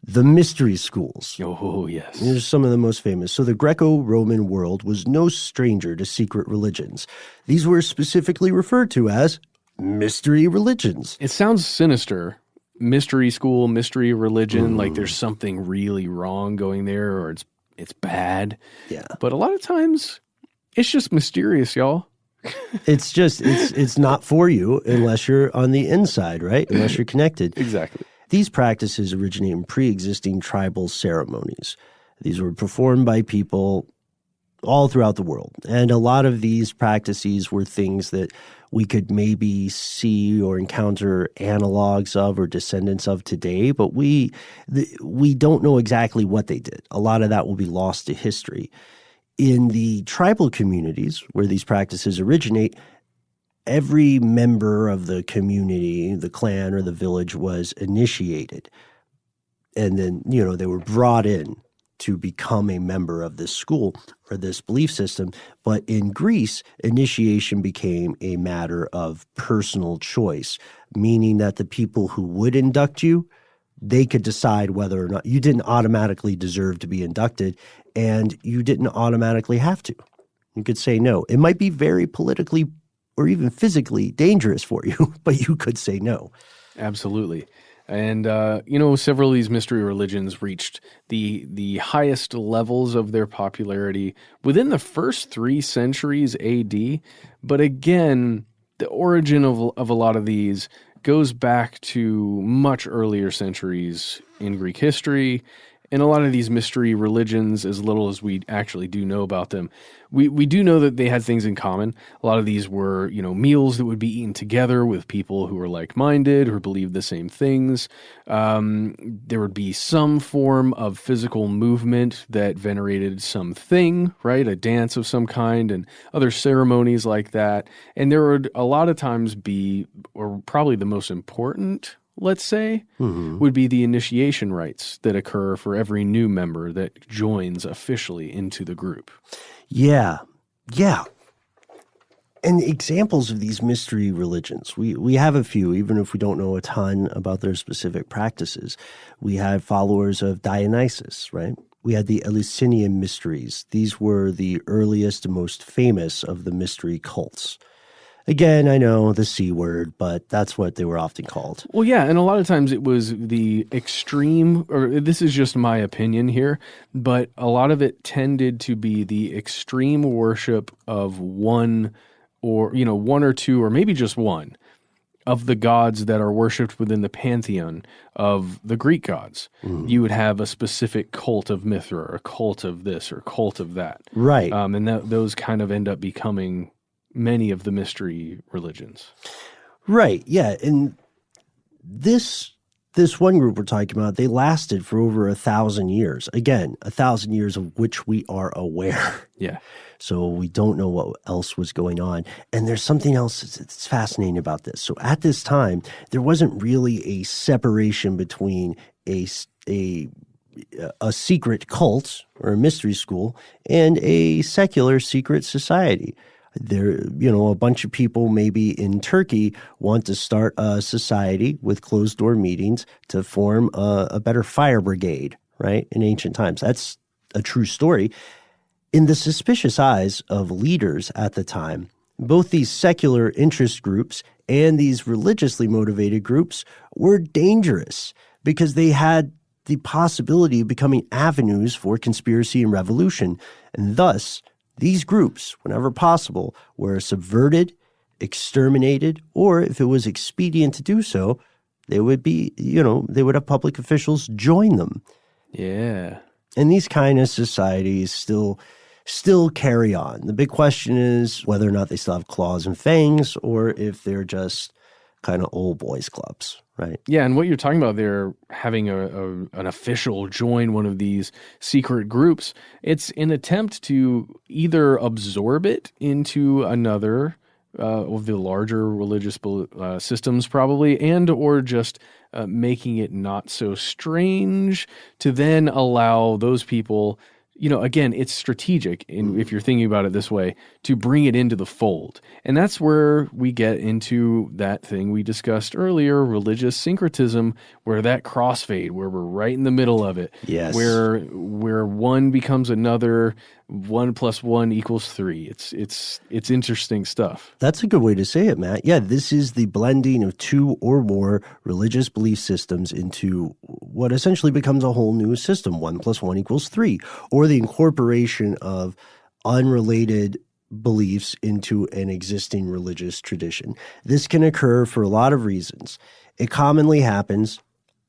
Speaker 4: The mystery schools.
Speaker 3: Oh, yes.
Speaker 4: These are some of the most famous. So the Greco-Roman world was no stranger to secret religions. These were specifically referred to as mystery religions.
Speaker 3: It sounds sinister. Mystery school, mystery religion, like there's something really wrong going there, or it's bad.
Speaker 4: Yeah.
Speaker 3: But a lot of times, it's just mysterious, y'all.
Speaker 4: It's not for you unless you're on the inside, right? Unless you're connected.
Speaker 3: Exactly.
Speaker 4: These practices originate in pre-existing tribal ceremonies. These were performed by people all throughout the world. And a lot of these practices were things that we could maybe see or encounter analogs of or descendants of today, but we don't know exactly what they did. A lot of that will be lost to history. In the tribal communities where these practices originate, every member of the community, the clan or the village, was initiated. And then, they were brought in to become a member of this school or this belief system. But in Greece, initiation became a matter of personal choice, meaning that the people who would induct you, they could decide whether or not you didn't automatically deserve to be inducted, and you didn't automatically have to. You could say no. It might be very politically or even physically dangerous for you, but you could say no.
Speaker 3: Absolutely. And, several of these mystery religions reached the highest levels of their popularity within the first 3 centuries AD. But again, the origin of a lot of these goes back to much earlier centuries in Greek history. And a lot of these mystery religions, as little as we actually do know about them, we do know that they had things in common. A lot of these were, meals that would be eaten together with people who were like-minded, who believed the same things. There would be some form of physical movement that venerated something, right? A dance of some kind and other ceremonies like that. And there would a lot of times be, or probably the most important, let's say, would be the initiation rites that occur for every new member that joins officially into the group.
Speaker 4: Yeah. And examples of these mystery religions, we have a few, even if we don't know a ton about their specific practices. We had followers of Dionysus, right? We had the Eleusinian mysteries. These were the earliest and most famous of the mystery cults. Again, I know the C word, but that's what they were often called.
Speaker 3: Well, yeah, and a lot of times it was the extreme, or this is just my opinion here, but a lot of it tended to be the extreme worship of one or two, or maybe just one of the gods that are worshipped within the pantheon of the Greek gods. You would have a specific cult of Mithra, or a cult of this, or cult of that.
Speaker 4: Right.
Speaker 3: And those kind of end up becoming many of the mystery religions.
Speaker 4: Right, yeah. And this one group we're talking about, they lasted for over 1,000 years. Again, 1,000 years of which we are aware.
Speaker 3: Yeah.
Speaker 4: So we don't know what else was going on. And there's something else that's fascinating about this. So at this time, there wasn't really a separation between a secret cult or a mystery school and a secular secret society. There, a bunch of people maybe in Turkey want to start a society with closed-door meetings to form a better fire brigade, right, in ancient times. That's a true story. In the suspicious eyes of leaders at the time, both these secular interest groups and these religiously motivated groups were dangerous because they had the possibility of becoming avenues for conspiracy and revolution, and thus these groups, whenever possible, were subverted, exterminated, or if it was expedient to do so, they would be, they would have public officials join them.
Speaker 3: Yeah.
Speaker 4: And these kind of societies still carry on. The big question is whether or not they still have claws and fangs, or if they're just kind of old boys clubs, right?
Speaker 3: Yeah, and what you're talking about there, having an official join one of these secret groups, it's an attempt to either absorb it into another of the larger religious systems probably, and or just making it not so strange to then allow those people, again, it's strategic, if you're thinking about it this way, to bring it into the fold. And that's where we get into that thing we discussed earlier, religious syncretism, where that crossfade, where we're right in the middle of it.
Speaker 4: Yes.
Speaker 3: Where one becomes another, 1 + 1 = 3. It's interesting stuff.
Speaker 4: That's a good way to say it, Matt. Yeah, this is the blending of 2 or more religious belief systems into what essentially becomes a whole new system, 1 + 1 = 3, or the incorporation of unrelated beliefs into an existing religious tradition. This can occur for a lot of reasons. It commonly happens,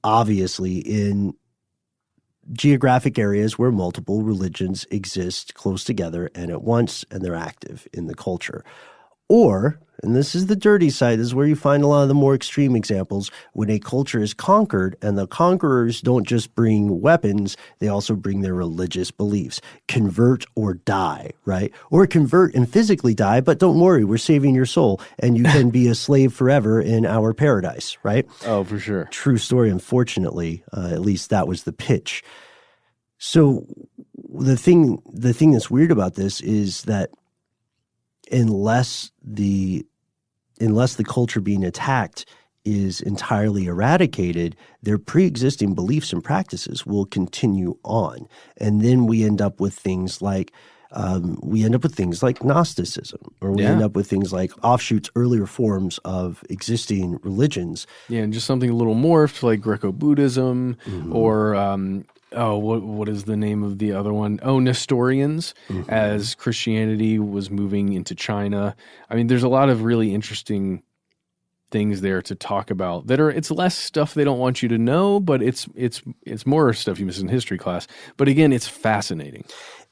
Speaker 4: obviously, in geographic areas where multiple religions exist close together and at once, and they're active in the culture. Or, and this is the dirty side, this is where you find a lot of the more extreme examples, when a culture is conquered and the conquerors don't just bring weapons, they also bring their religious beliefs. Convert or die, right? Or convert and physically die, but don't worry, we're saving your soul and you can be a slave forever in our paradise, right?
Speaker 3: Oh, for sure.
Speaker 4: True story, unfortunately. At least that was the pitch. So the thing that's weird about this is that unless the culture being attacked is entirely eradicated, their pre-existing beliefs and practices will continue on. And then we end up with things like Gnosticism, or we end up with things like offshoots, earlier forms of existing religions.
Speaker 3: Yeah, and just something a little morphed like Greco-Buddhism or what is the name of the other one? Oh, Nestorians, as Christianity was moving into China. I mean, there's a lot of really interesting things there to talk about it's less stuff they don't want you to know, but it's more stuff you miss in history class. But again, it's fascinating.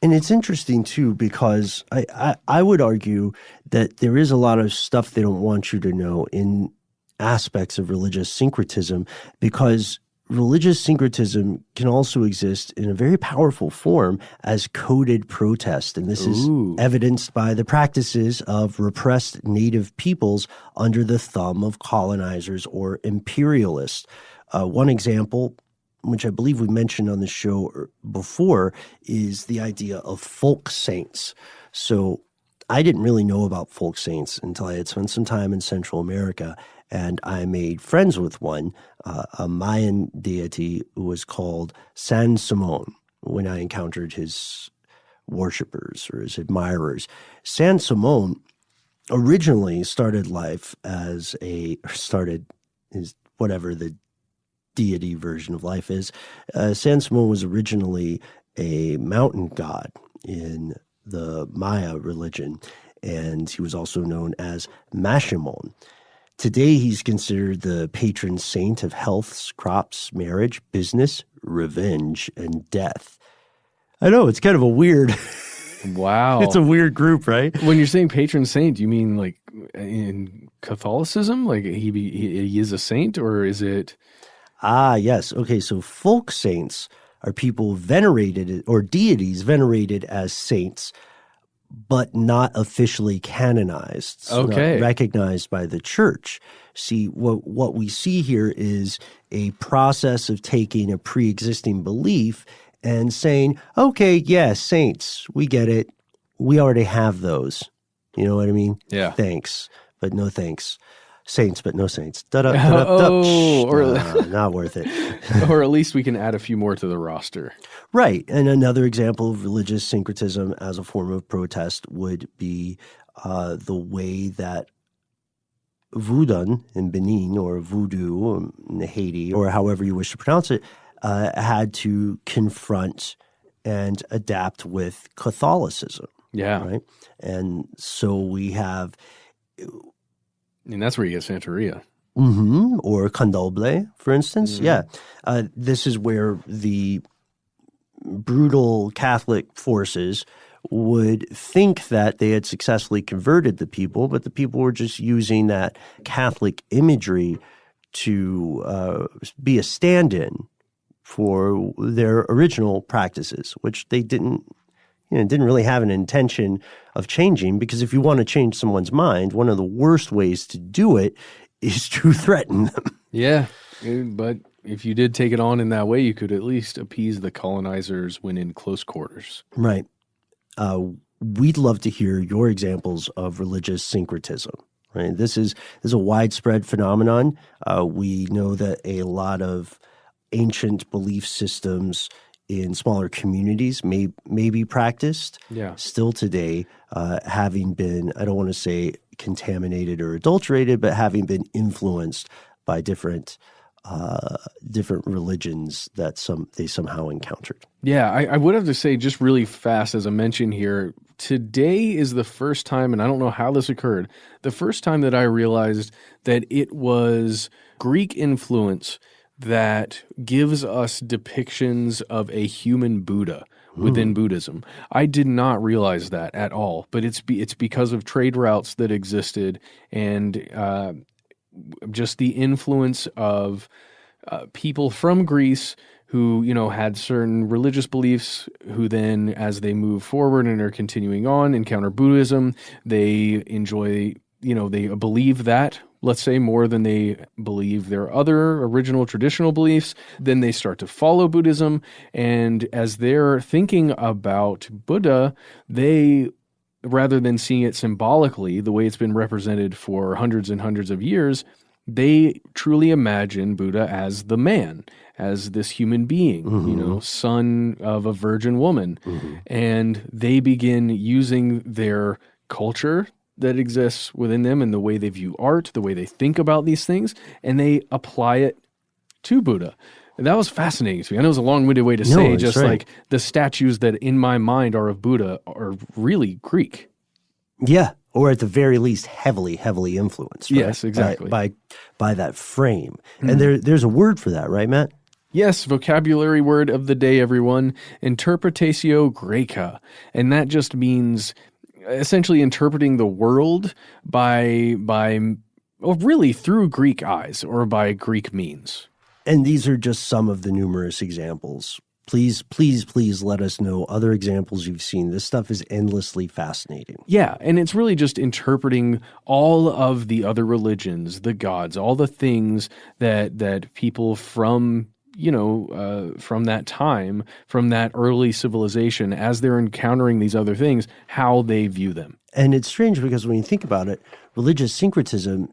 Speaker 4: And it's interesting too, because I would argue that there is a lot of stuff they don't want you to know in aspects of religious syncretism, because religious syncretism can also exist in a very powerful form as coded protest. And this is evidenced by the practices of repressed native peoples under the thumb of colonizers or imperialists. One example, which I believe we mentioned on the show before, is the idea of folk saints. So I didn't really know about folk saints until I had spent some time in Central America, and I made friends with one, a Mayan deity who was called San Simon, when I encountered his worshipers or his admirers. San Simon originally started life whatever the deity version of life is. San Simon was originally a mountain god in the Maya religion, and he was also known as Mashimon. Today, he's considered the patron saint of health, crops, marriage, business, revenge, and death. I know, it's kind of a weird...
Speaker 3: Wow.
Speaker 4: It's a weird group, right?
Speaker 3: When you're saying patron saint, you mean like in Catholicism? Like he is a saint, or is it...
Speaker 4: Ah, yes. Okay, so folk saints are people venerated, or deities venerated as saints, but not officially canonized, so not recognized by the church. See, what we see here is a process of taking a pre-existing belief and saying, okay, yeah, saints, we get it. We already have those. You know what I mean?
Speaker 3: Yeah.
Speaker 4: Thanks, but no thanks. Saints, but no saints. Not worth it.
Speaker 3: Or at least we can add a few more to the roster.
Speaker 4: Right. And another example of religious syncretism as a form of protest would be the way that Vodun in Benin, or voodoo in Haiti, or however you wish to pronounce it, had to confront and adapt with Catholicism.
Speaker 3: Yeah.
Speaker 4: Right. And so we have...
Speaker 3: And that's where you get Santeria.
Speaker 4: Or Candomblé, for instance. Yeah. This is where the brutal Catholic forces would think that they had successfully converted the people, but the people were just using that Catholic imagery to be a stand-in for their original practices, which they didn't really have an intention of changing, because if you want to change someone's mind, one of the worst ways to do it is to threaten them.
Speaker 3: Yeah, but if you did take it on in that way, you could at least appease the colonizers when in close quarters.
Speaker 4: Right. We'd love to hear your examples of religious syncretism. Right. This is a widespread phenomenon. We know that a lot of ancient belief systems in smaller communities may be practiced still today, having been, I don't want to say contaminated or adulterated, but having been influenced by different religions that they somehow encountered.
Speaker 3: Yeah, I would have to say, just really fast as a mention here, today is the first time, and I don't know how this occurred, the first time that I realized that it was Greek influence that gives us depictions of a human Buddha within Buddhism. I did not realize that at all, but it's because of trade routes that existed, and just the influence of people from Greece who, had certain religious beliefs, who then, as they move forward and are continuing on, encounter Buddhism. They enjoy, they believe that let's say more than they believe their other original traditional beliefs. Then they start to follow Buddhism. And as they're thinking about Buddha, they, rather than seeing it symbolically, the way it's been represented for hundreds and hundreds of years, they truly imagine Buddha as the man, as this human being, son of a virgin woman. And they begin using their culture that exists within them and the way they view art, the way they think about these things, and they apply it to Buddha. And that was fascinating to me. I know it's a long-winded way to say just
Speaker 4: right.
Speaker 3: like the statues that in my mind are of Buddha are really Greek.
Speaker 4: Yeah, or at the very least, heavily influenced. Right?
Speaker 3: Yes, exactly.
Speaker 4: By that frame. And there's a word for that, right, Matt?
Speaker 3: Yes, vocabulary word of the day, everyone. Interpretatio Graeca. And that just means essentially interpreting the world by really through Greek eyes or by Greek means.
Speaker 4: And these are just some of the numerous examples. Please let us know other examples you've seen. This stuff is endlessly fascinating.
Speaker 3: Yeah, and it's really just interpreting all of the other religions, the gods, all the things that people from that time, from that early civilization, as they're encountering these other things, how they view them.
Speaker 4: And it's strange because when you think about it, religious syncretism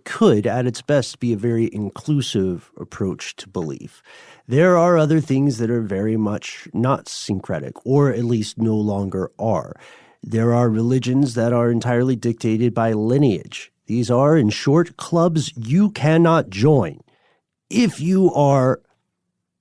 Speaker 4: could, at its best, be a very inclusive approach to belief. There are other things that are very much not syncretic, or at least no longer are. There are religions that are entirely dictated by lineage. These are, in short, clubs you cannot join. If you are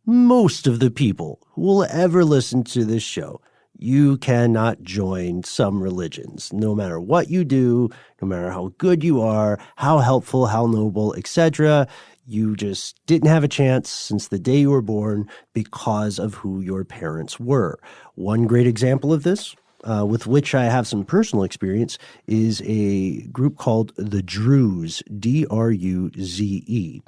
Speaker 4: most of the people who will ever listen to this show, you cannot join some religions. No matter what you do, no matter how good you are, how helpful, how noble, etc., you just didn't have a chance since the day you were born because of who your parents were. One great example of this, with which I have some personal experience, is a group called the Druze, D-R-U-Z-E.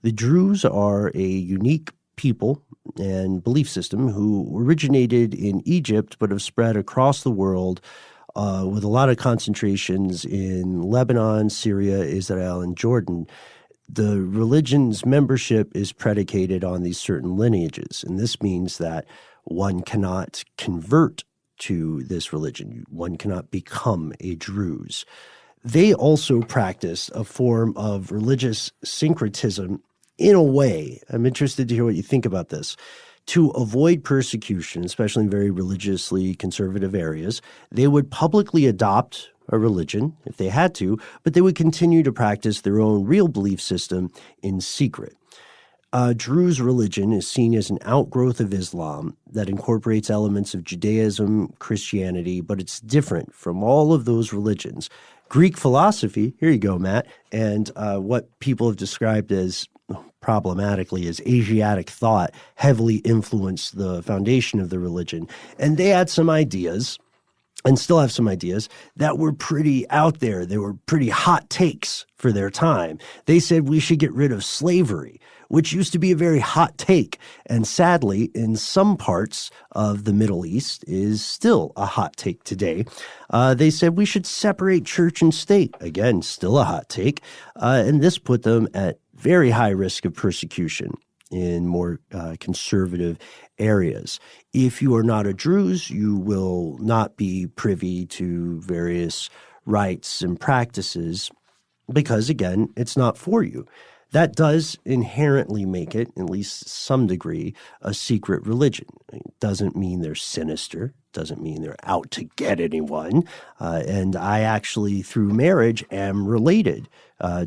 Speaker 4: The Druze are a unique people and belief system who originated in Egypt but have spread across the world with a lot of concentrations in Lebanon, Syria, Israel, and Jordan. The religion's membership is predicated on these certain lineages, and this means that one cannot convert to this religion. One cannot become a Druze. They also practice a form of religious syncretism in a way. I'm interested to hear what you think about this. To avoid persecution, especially in very religiously conservative areas, they would publicly adopt a religion if they had to, but they would continue to practice their own real belief system in secret. Druze religion is seen as an outgrowth of Islam that incorporates elements of Judaism, Christianity, but it's different from all of those religions. Greek philosophy, here you go, Matt, and what people have described as problematically as Asiatic thought heavily influenced the foundation of the religion. And they had some ideas, and still have some ideas, that were pretty out there. They were pretty hot takes for their time. They said we should get rid of slavery, which used to be a very hot take, and sadly, in some parts of the Middle East, is still a hot take today. They said we should separate church and state. Again, still a hot take. And this put them at very high risk of persecution in more conservative areas. If you are not a Druze, you will not be privy to various rites and practices because, again, it's not for you. That does inherently make it, at least some degree, a secret religion. It doesn't mean they're sinister, doesn't mean they're out to get anyone. And I actually, through marriage, am related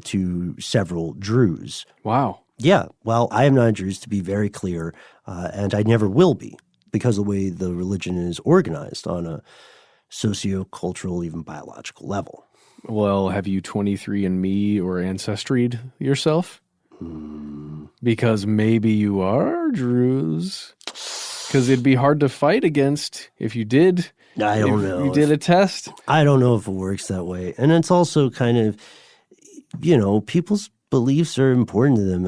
Speaker 4: to several Druze.
Speaker 3: Wow.
Speaker 4: Yeah, well, I am not a Druze, to be very clear, and I never will be because of the way the religion is organized on a socio-cultural, even biological level.
Speaker 3: Well, have you 23andMe or Ancestry'd yourself? Because maybe you are Druze. Because it'd be hard to fight against if you did.
Speaker 4: I don't know.
Speaker 3: You did a test.
Speaker 4: I don't know if it works that way. And it's also kind of, people's beliefs are important to them.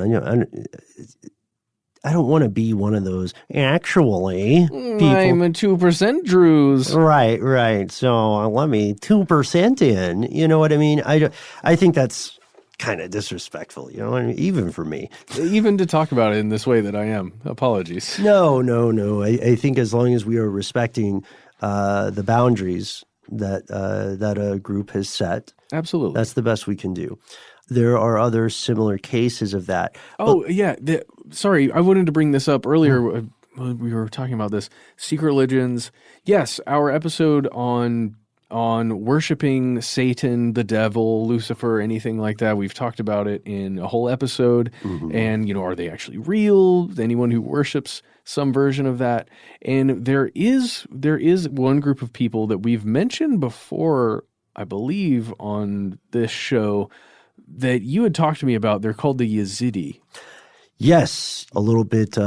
Speaker 4: I don't want to be one of those, actually, people.
Speaker 3: I'm a 2% Druze.
Speaker 4: Right. So let me 2% in. You know what I mean? I think that's kind of disrespectful, I mean, even for me.
Speaker 3: Even to talk about it in this way that I am. Apologies.
Speaker 4: No. I think as long as we are respecting the boundaries that a group has set,
Speaker 3: absolutely,
Speaker 4: that's the best we can do. There are other similar cases of that.
Speaker 3: Yeah. Sorry, I wanted to bring this up earlier. We were talking about this. Secret religions. Yes, our episode on worshiping Satan, the devil, Lucifer, anything like that. We've talked about it in a whole episode. Mm-hmm. And, are they actually real? Anyone who worships some version of that. And there is one group of people that we've mentioned before, I believe, on this show that you had talked to me about. They're called the Yazidi.
Speaker 4: Yes, a little bit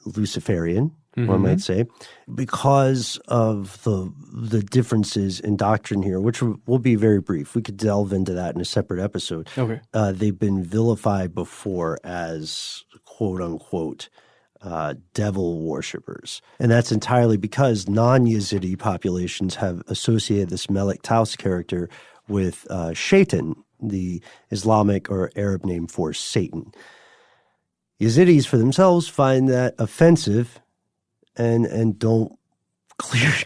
Speaker 4: Luciferian, one might say, because of the differences in doctrine here, which will be very brief. We could delve into that in a separate episode.
Speaker 3: Okay.
Speaker 4: They've been vilified before as quote-unquote devil worshippers. And that's entirely because non-Yazidi populations have associated this Melik Taus character with Shaitan, the Islamic or Arab name for Satan. Yazidis for themselves find that offensive and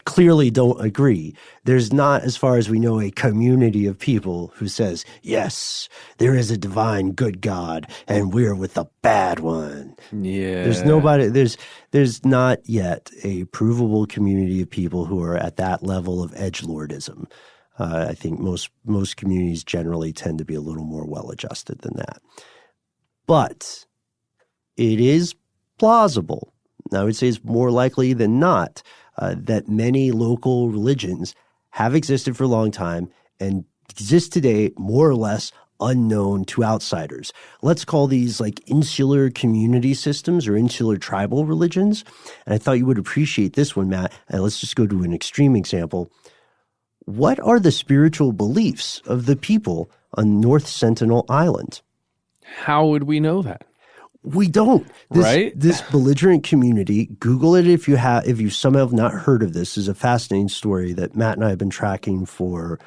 Speaker 4: clearly don't agree. There's not, as far as we know, a community of people who says, yes, there is a divine good God and we're with the bad one.
Speaker 3: Yeah.
Speaker 4: There's not yet a provable community of people who are at that level of edgelordism. I think most communities generally tend to be a little more well-adjusted than that. But it is plausible, I would say it's more likely than not, that many local religions have existed for a long time and exist today more or less unknown to outsiders. Let's call these like insular community systems or insular tribal religions. And I thought you would appreciate this one, Matt. And let's just go to an extreme example. What are the spiritual beliefs of the people on North Sentinel Island?
Speaker 3: How would we know that?
Speaker 4: We don't. This belligerent community, Google it if you somehow have not heard of this, is a fascinating story that Matt and I have been tracking for,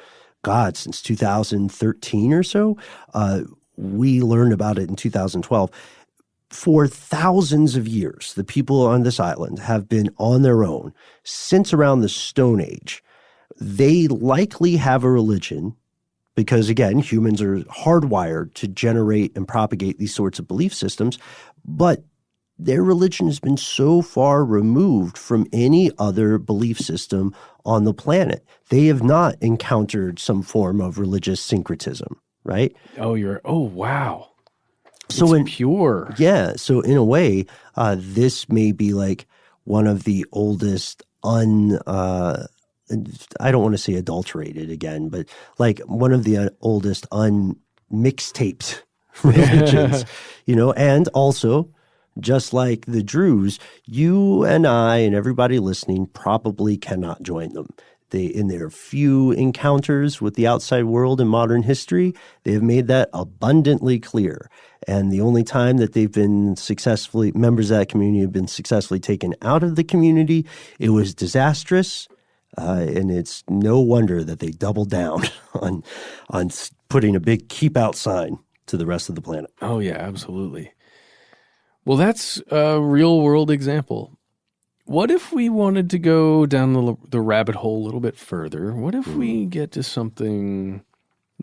Speaker 4: since 2013 or so. We learned about it in 2012. For thousands of years, the people on this island have been on their own since around the Stone Age. They likely have a religion because, again, humans are hardwired to generate and propagate these sorts of belief systems, but their religion has been so far removed from any other belief system on the planet. They have not encountered some form of religious syncretism, right?
Speaker 3: Oh, wow.
Speaker 4: So
Speaker 3: it's pure.
Speaker 4: Yeah. So in a way, this may be like one of the oldest I don't want to say adulterated again, but like one of the oldest unmixtaped religions, and also just like the Druze, you and I and everybody listening probably cannot join them. In their few encounters with the outside world in modern history, they have made that abundantly clear. And the only time that they've been members of that community have been successfully taken out of the community, it was disastrous. And it's no wonder that they doubled down on putting a big keep out sign to the rest of the planet.
Speaker 3: Oh, yeah, absolutely. Well, that's a real world example. What if we wanted to go down the rabbit hole a little bit further? What if we get to something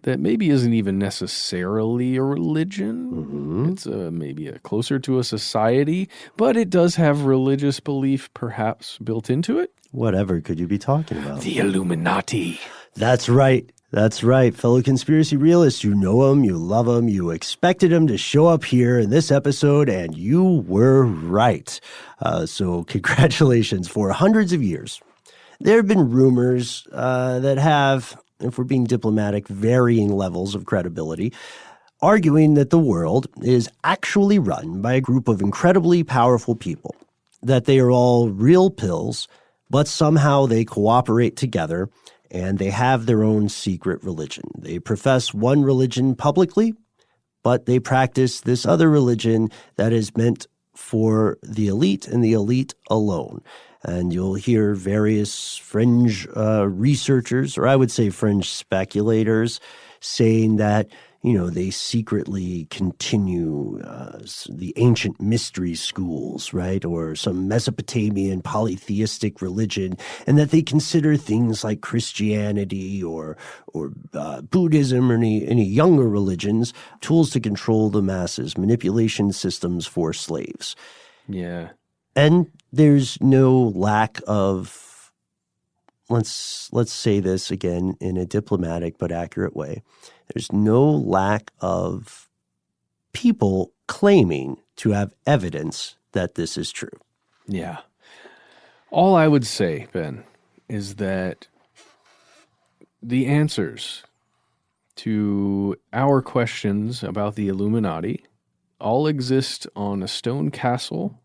Speaker 3: that maybe isn't even necessarily a religion? Mm-hmm. It's maybe closer to a society, but it does have religious belief perhaps built into it?
Speaker 4: Whatever could you be talking about?
Speaker 3: The Illuminati.
Speaker 4: That's right. That's right. Fellow conspiracy realists, you know them, you love them, you expected them to show up here in this episode, and you were right. So congratulations. For hundreds of years, there have been rumors that have, if we're being diplomatic, varying levels of credibility, arguing that the world is actually run by a group of incredibly powerful people, that they are all real pills, but somehow they cooperate together and they have their own secret religion. They profess one religion publicly, but they practice this other religion that is meant for the elite and the elite alone. And you'll hear various fringe researchers, or I would say fringe speculators, saying that, they secretly continue the ancient mystery schools, right? Or some Mesopotamian polytheistic religion, and that they consider things like Christianity or Buddhism or any younger religions tools to control the masses, manipulation systems for slaves.
Speaker 3: Yeah.
Speaker 4: And there's no lack of, let's say this again in a diplomatic but accurate way. There's no lack of people claiming to have evidence that this is true.
Speaker 3: Yeah. All I would say, Ben, is that the answers to our questions about the Illuminati all exist on a stone castle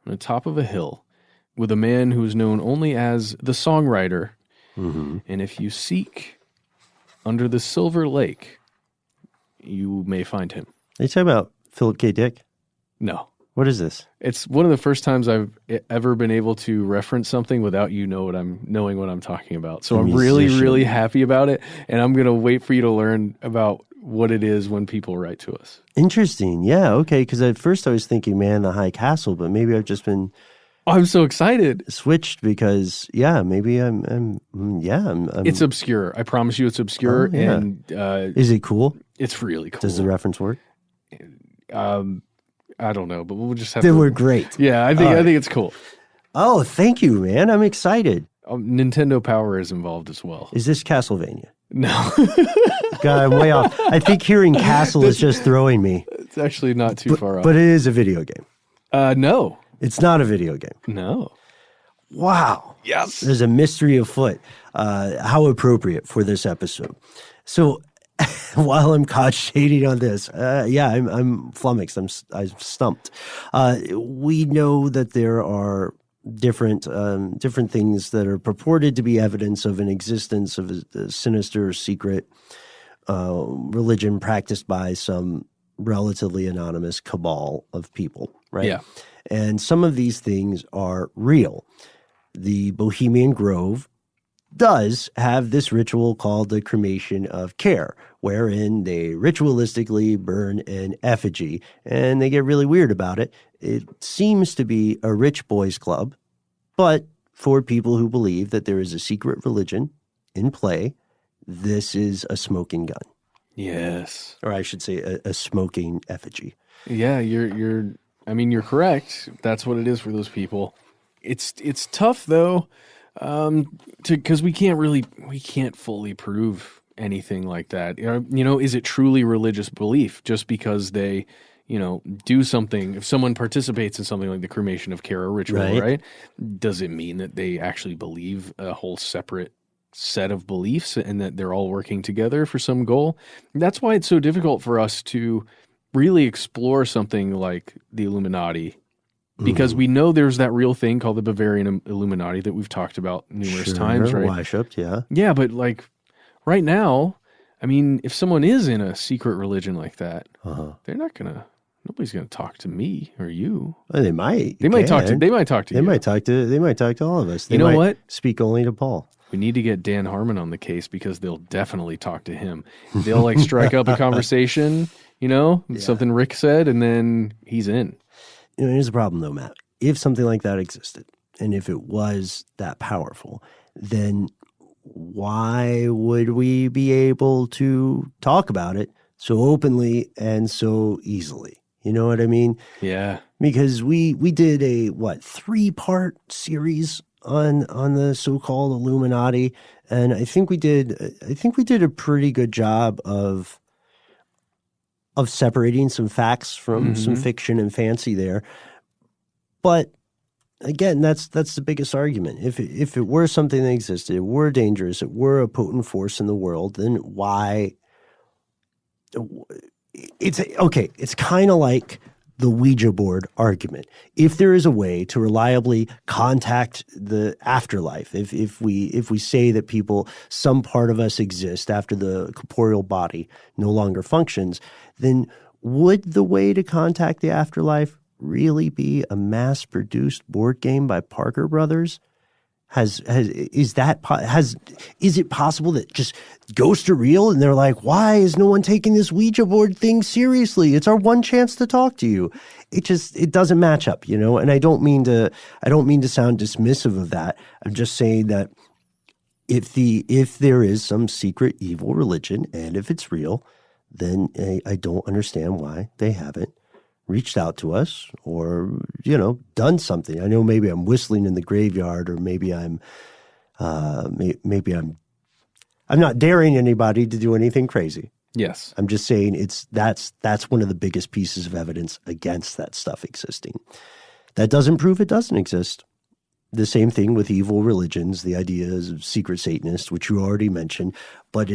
Speaker 3: on the top of a hill with a man who is known only as the songwriter.
Speaker 4: Mm-hmm.
Speaker 3: And if you seek under the Silver Lake, you may find him.
Speaker 4: Are you talking about Philip K. Dick?
Speaker 3: No.
Speaker 4: What is this?
Speaker 3: It's one of the first times I've ever been able to reference something without knowing what I'm talking about. So I'm really, really happy about it. And I'm going to wait for you to learn about what it is when people write to us.
Speaker 4: Interesting. Yeah. Okay. Because at first I was thinking, man, the High Castle, but maybe I've just been...
Speaker 3: Oh, I'm so excited.
Speaker 4: Switched because, maybe I'm.
Speaker 3: It's obscure. I promise you it's obscure.
Speaker 4: Oh, yeah.
Speaker 3: And
Speaker 4: is it cool?
Speaker 3: It's really cool.
Speaker 4: Does the reference work?
Speaker 3: I don't know, but we'll just have
Speaker 4: They were great.
Speaker 3: Yeah, I think it's cool.
Speaker 4: Oh, thank you, man. I'm excited.
Speaker 3: Nintendo Power is involved as well.
Speaker 4: Is this Castlevania?
Speaker 3: No.
Speaker 4: God, I'm way off. I think hearing castle is just throwing me.
Speaker 3: It's actually not too far off.
Speaker 4: But it is a video game.
Speaker 3: No.
Speaker 4: It's not a video game.
Speaker 3: No.
Speaker 4: Wow.
Speaker 3: Yes.
Speaker 4: There's a mystery afoot. How appropriate for this episode. So while I'm caught shading on this, I'm flummoxed. I'm stumped. We know that there are different things that are purported to be evidence of an existence of a sinister, secret religion practiced by some relatively anonymous cabal of people, right?
Speaker 3: Yeah.
Speaker 4: And some of these things are real. The Bohemian Grove does have this ritual called the cremation of care, wherein they ritualistically burn an effigy, and they get really weird about it. It seems to be a rich boys club, but for people who believe that there is a secret religion in play, this is a smoking gun.
Speaker 3: Yes.
Speaker 4: Or I should say a smoking effigy.
Speaker 3: Yeah, you're correct. That's what it is for those people. It's tough though, because we can't fully prove anything like that. Is it truly religious belief just because they, do something? If someone participates in something like the cremation of care or ritual, right? Does it mean that they actually believe a whole separate set of beliefs and that they're all working together for some goal? That's why it's so difficult for us to really explore something like the Illuminati, because we know there's that real thing called the Bavarian Illuminati that we've talked about numerous times, right?
Speaker 4: Worshipped, yeah.
Speaker 3: Yeah, but like right now, if someone is in a secret religion like that, nobody's gonna talk to me or you.
Speaker 4: Well, they might.
Speaker 3: They might talk to you.
Speaker 4: They might talk to all of us. They
Speaker 3: know what?
Speaker 4: Speak only to Paul.
Speaker 3: We need to get Dan Harmon on the case because they'll definitely talk to him. They'll strike up a conversation, something Rick said, and then he's in.
Speaker 4: Here's the problem though, Matt. If something like that existed, and if it was that powerful, then why would we be able to talk about it so openly and so easily? You know what I mean?
Speaker 3: Yeah.
Speaker 4: Because we did a 3-part series on the so-called Illuminati, and I think we did a pretty good job of separating some facts from some fiction and fancy there. But again, that's the biggest argument. If it were something that existed, it were dangerous, it were a potent force in the world, then why? It's kind of like the Ouija board argument. If there is a way to reliably contact the afterlife, if we say that some part of us exist after the corporeal body no longer functions, then would the way to contact the afterlife really be a mass-produced board game by Parker Brothers? Is it possible that just ghosts are real and they're like, why is no one taking this Ouija board thing seriously? It's our one chance to talk to you. It doesn't match up, and I don't mean to sound dismissive of that. I'm just saying that if there is some secret evil religion and if it's real, then I don't understand why they haven't reached out to us or, done something. I know maybe I'm whistling in the graveyard, or maybe I'm not daring anybody to do anything crazy.
Speaker 3: Yes.
Speaker 4: I'm just saying that's one of the biggest pieces of evidence against that stuff existing. That doesn't prove it doesn't exist. The same thing with evil religions, the ideas of secret Satanists, which you already mentioned, but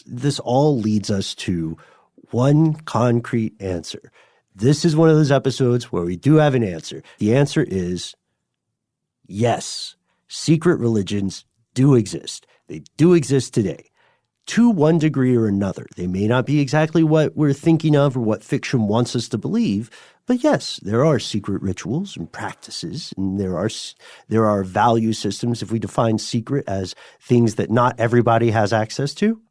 Speaker 4: this all leads us to one concrete answer. This is one of those episodes where we do have an answer. The answer is yes, secret religions do exist. They do exist today, to one degree or another. They may not be exactly what we're thinking of or what fiction wants us to believe, but yes, there are secret rituals and practices, and there are value systems. If we define secret as things that not everybody has access to,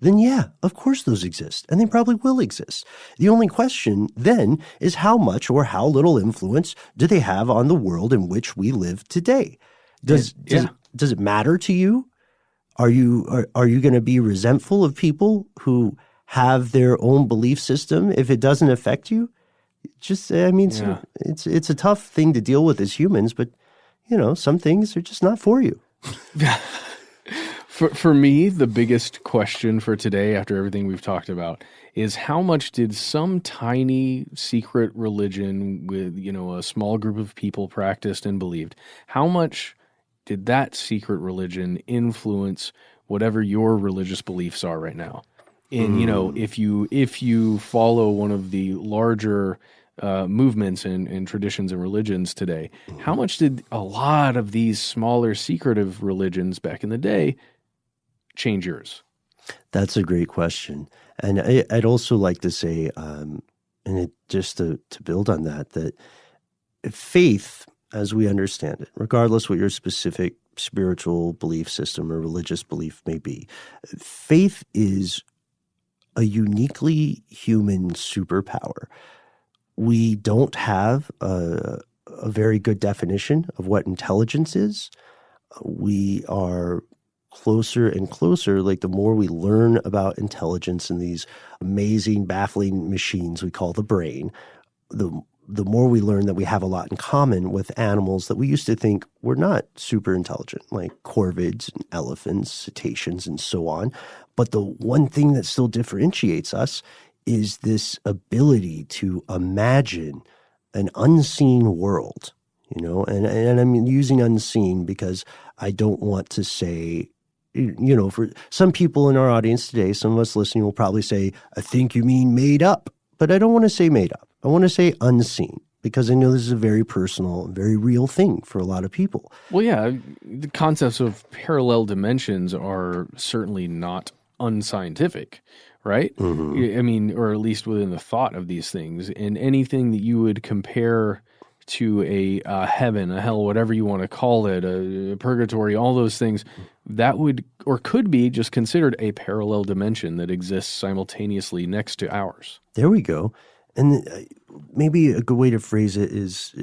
Speaker 4: then yeah, of course those exist, and they probably will exist. The only question then is how much or how little influence do they have on the world in which we live today? Does it matter to you? Are you going to be resentful of people who have their own belief system if it doesn't affect you? It's a tough thing to deal with as humans, but some things are just not for you.
Speaker 3: For me, the biggest question for today, after everything we've talked about, is how much did some tiny secret religion with, a small group of people practiced and believed, how much did that secret religion influence whatever your religious beliefs are right now? And, if you follow one of the larger movements and traditions and religions today, how much did a lot of these smaller secretive religions back in the day change yours?
Speaker 4: That's a great question. And I'd also like to say, just to build on that faith, as we understand it, regardless what your specific spiritual belief system or religious belief may be, faith is a uniquely human superpower. We don't have a very good definition of what intelligence is. We are closer and closer, like the more we learn about intelligence and these amazing, baffling machines we call the brain, the more we learn that we have a lot in common with animals that we used to think were not super intelligent, like corvids and elephants, cetaceans, and so on. But the one thing that still differentiates us is this ability to imagine an unseen world, and I'm using unseen because I don't want to say, for some people in our audience today, some of us listening will probably say, I think you mean made up, but I don't want to say made up. I want to say unseen, because I know this is a very personal, very real thing for a lot of people.
Speaker 3: Well, yeah, the concepts of parallel dimensions are certainly not unscientific, right?
Speaker 4: Mm-hmm.
Speaker 3: I mean, or at least within the thought of these things. And anything that you would compare to a heaven, a hell, whatever you want to call it, a purgatory, all those things, that would or could be just considered a parallel dimension that exists simultaneously next to ours.
Speaker 4: There we go. And maybe a good way to phrase it is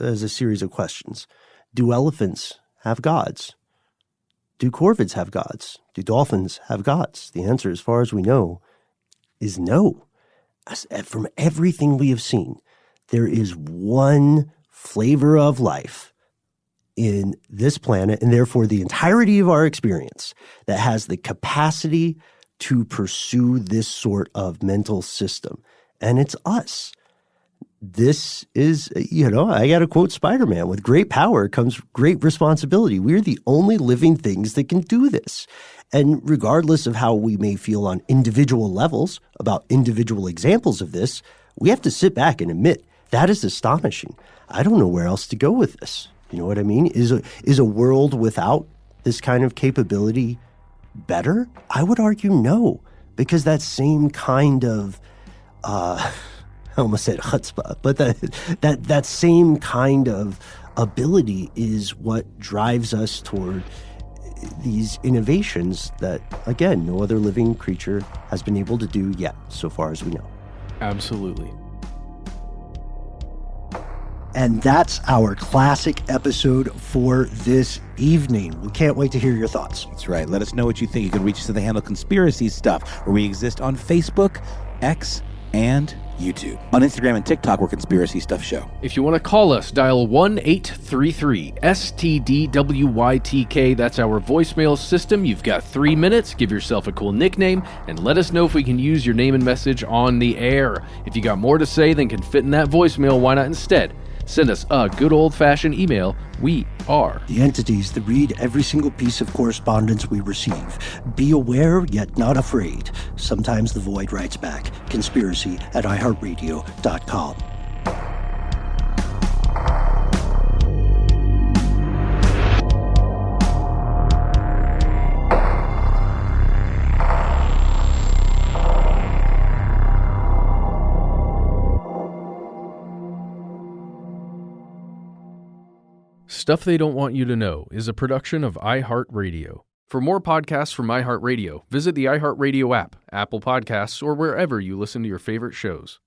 Speaker 4: as a series of questions. Do elephants have gods? Do corvids have gods? Do dolphins have gods? The answer, as far as we know, is no. From everything we have seen, there is one flavor of life in this planet, and therefore the entirety of our experience, that has the capacity to pursue this sort of mental system. And it's us. This is, I got to quote Spider-Man, with great power comes great responsibility. We're the only living things that can do this. And regardless of how we may feel on individual levels about individual examples of this, we have to sit back and admit that is astonishing. I don't know where else to go with this. You know what I mean? Is a world without this kind of capability better? I would argue no, because that same kind of I almost said chutzpah, but that same kind of ability is what drives us toward these innovations that, again, no other living creature has been able to do yet, so far as we know.
Speaker 3: Absolutely.
Speaker 1: And that's our classic episode for this evening. We can't wait to hear your thoughts.
Speaker 5: That's right. Let us know what you think. You can reach us at the handle Conspiracy Stuff, where we exist on Facebook, X, and YouTube. On Instagram and TikTok, we're Conspiracy Stuff Show.
Speaker 3: If you want to call us, dial 1-833-STDWYTK. That's our voicemail system. You've got 3 minutes. Give yourself a cool nickname and let us know if we can use your name and message on the air. If you got more to say than can fit in that voicemail, why not instead send us a good old-fashioned email? We are
Speaker 1: the entities that read every single piece of correspondence we receive. Be aware, yet not afraid. Sometimes the void writes back. Conspiracy@iHeartRadio.com.
Speaker 3: Stuff They Don't Want You to Know is a production of iHeartRadio. For more podcasts from iHeartRadio, visit the iHeartRadio app, Apple Podcasts, or wherever you listen to your favorite shows.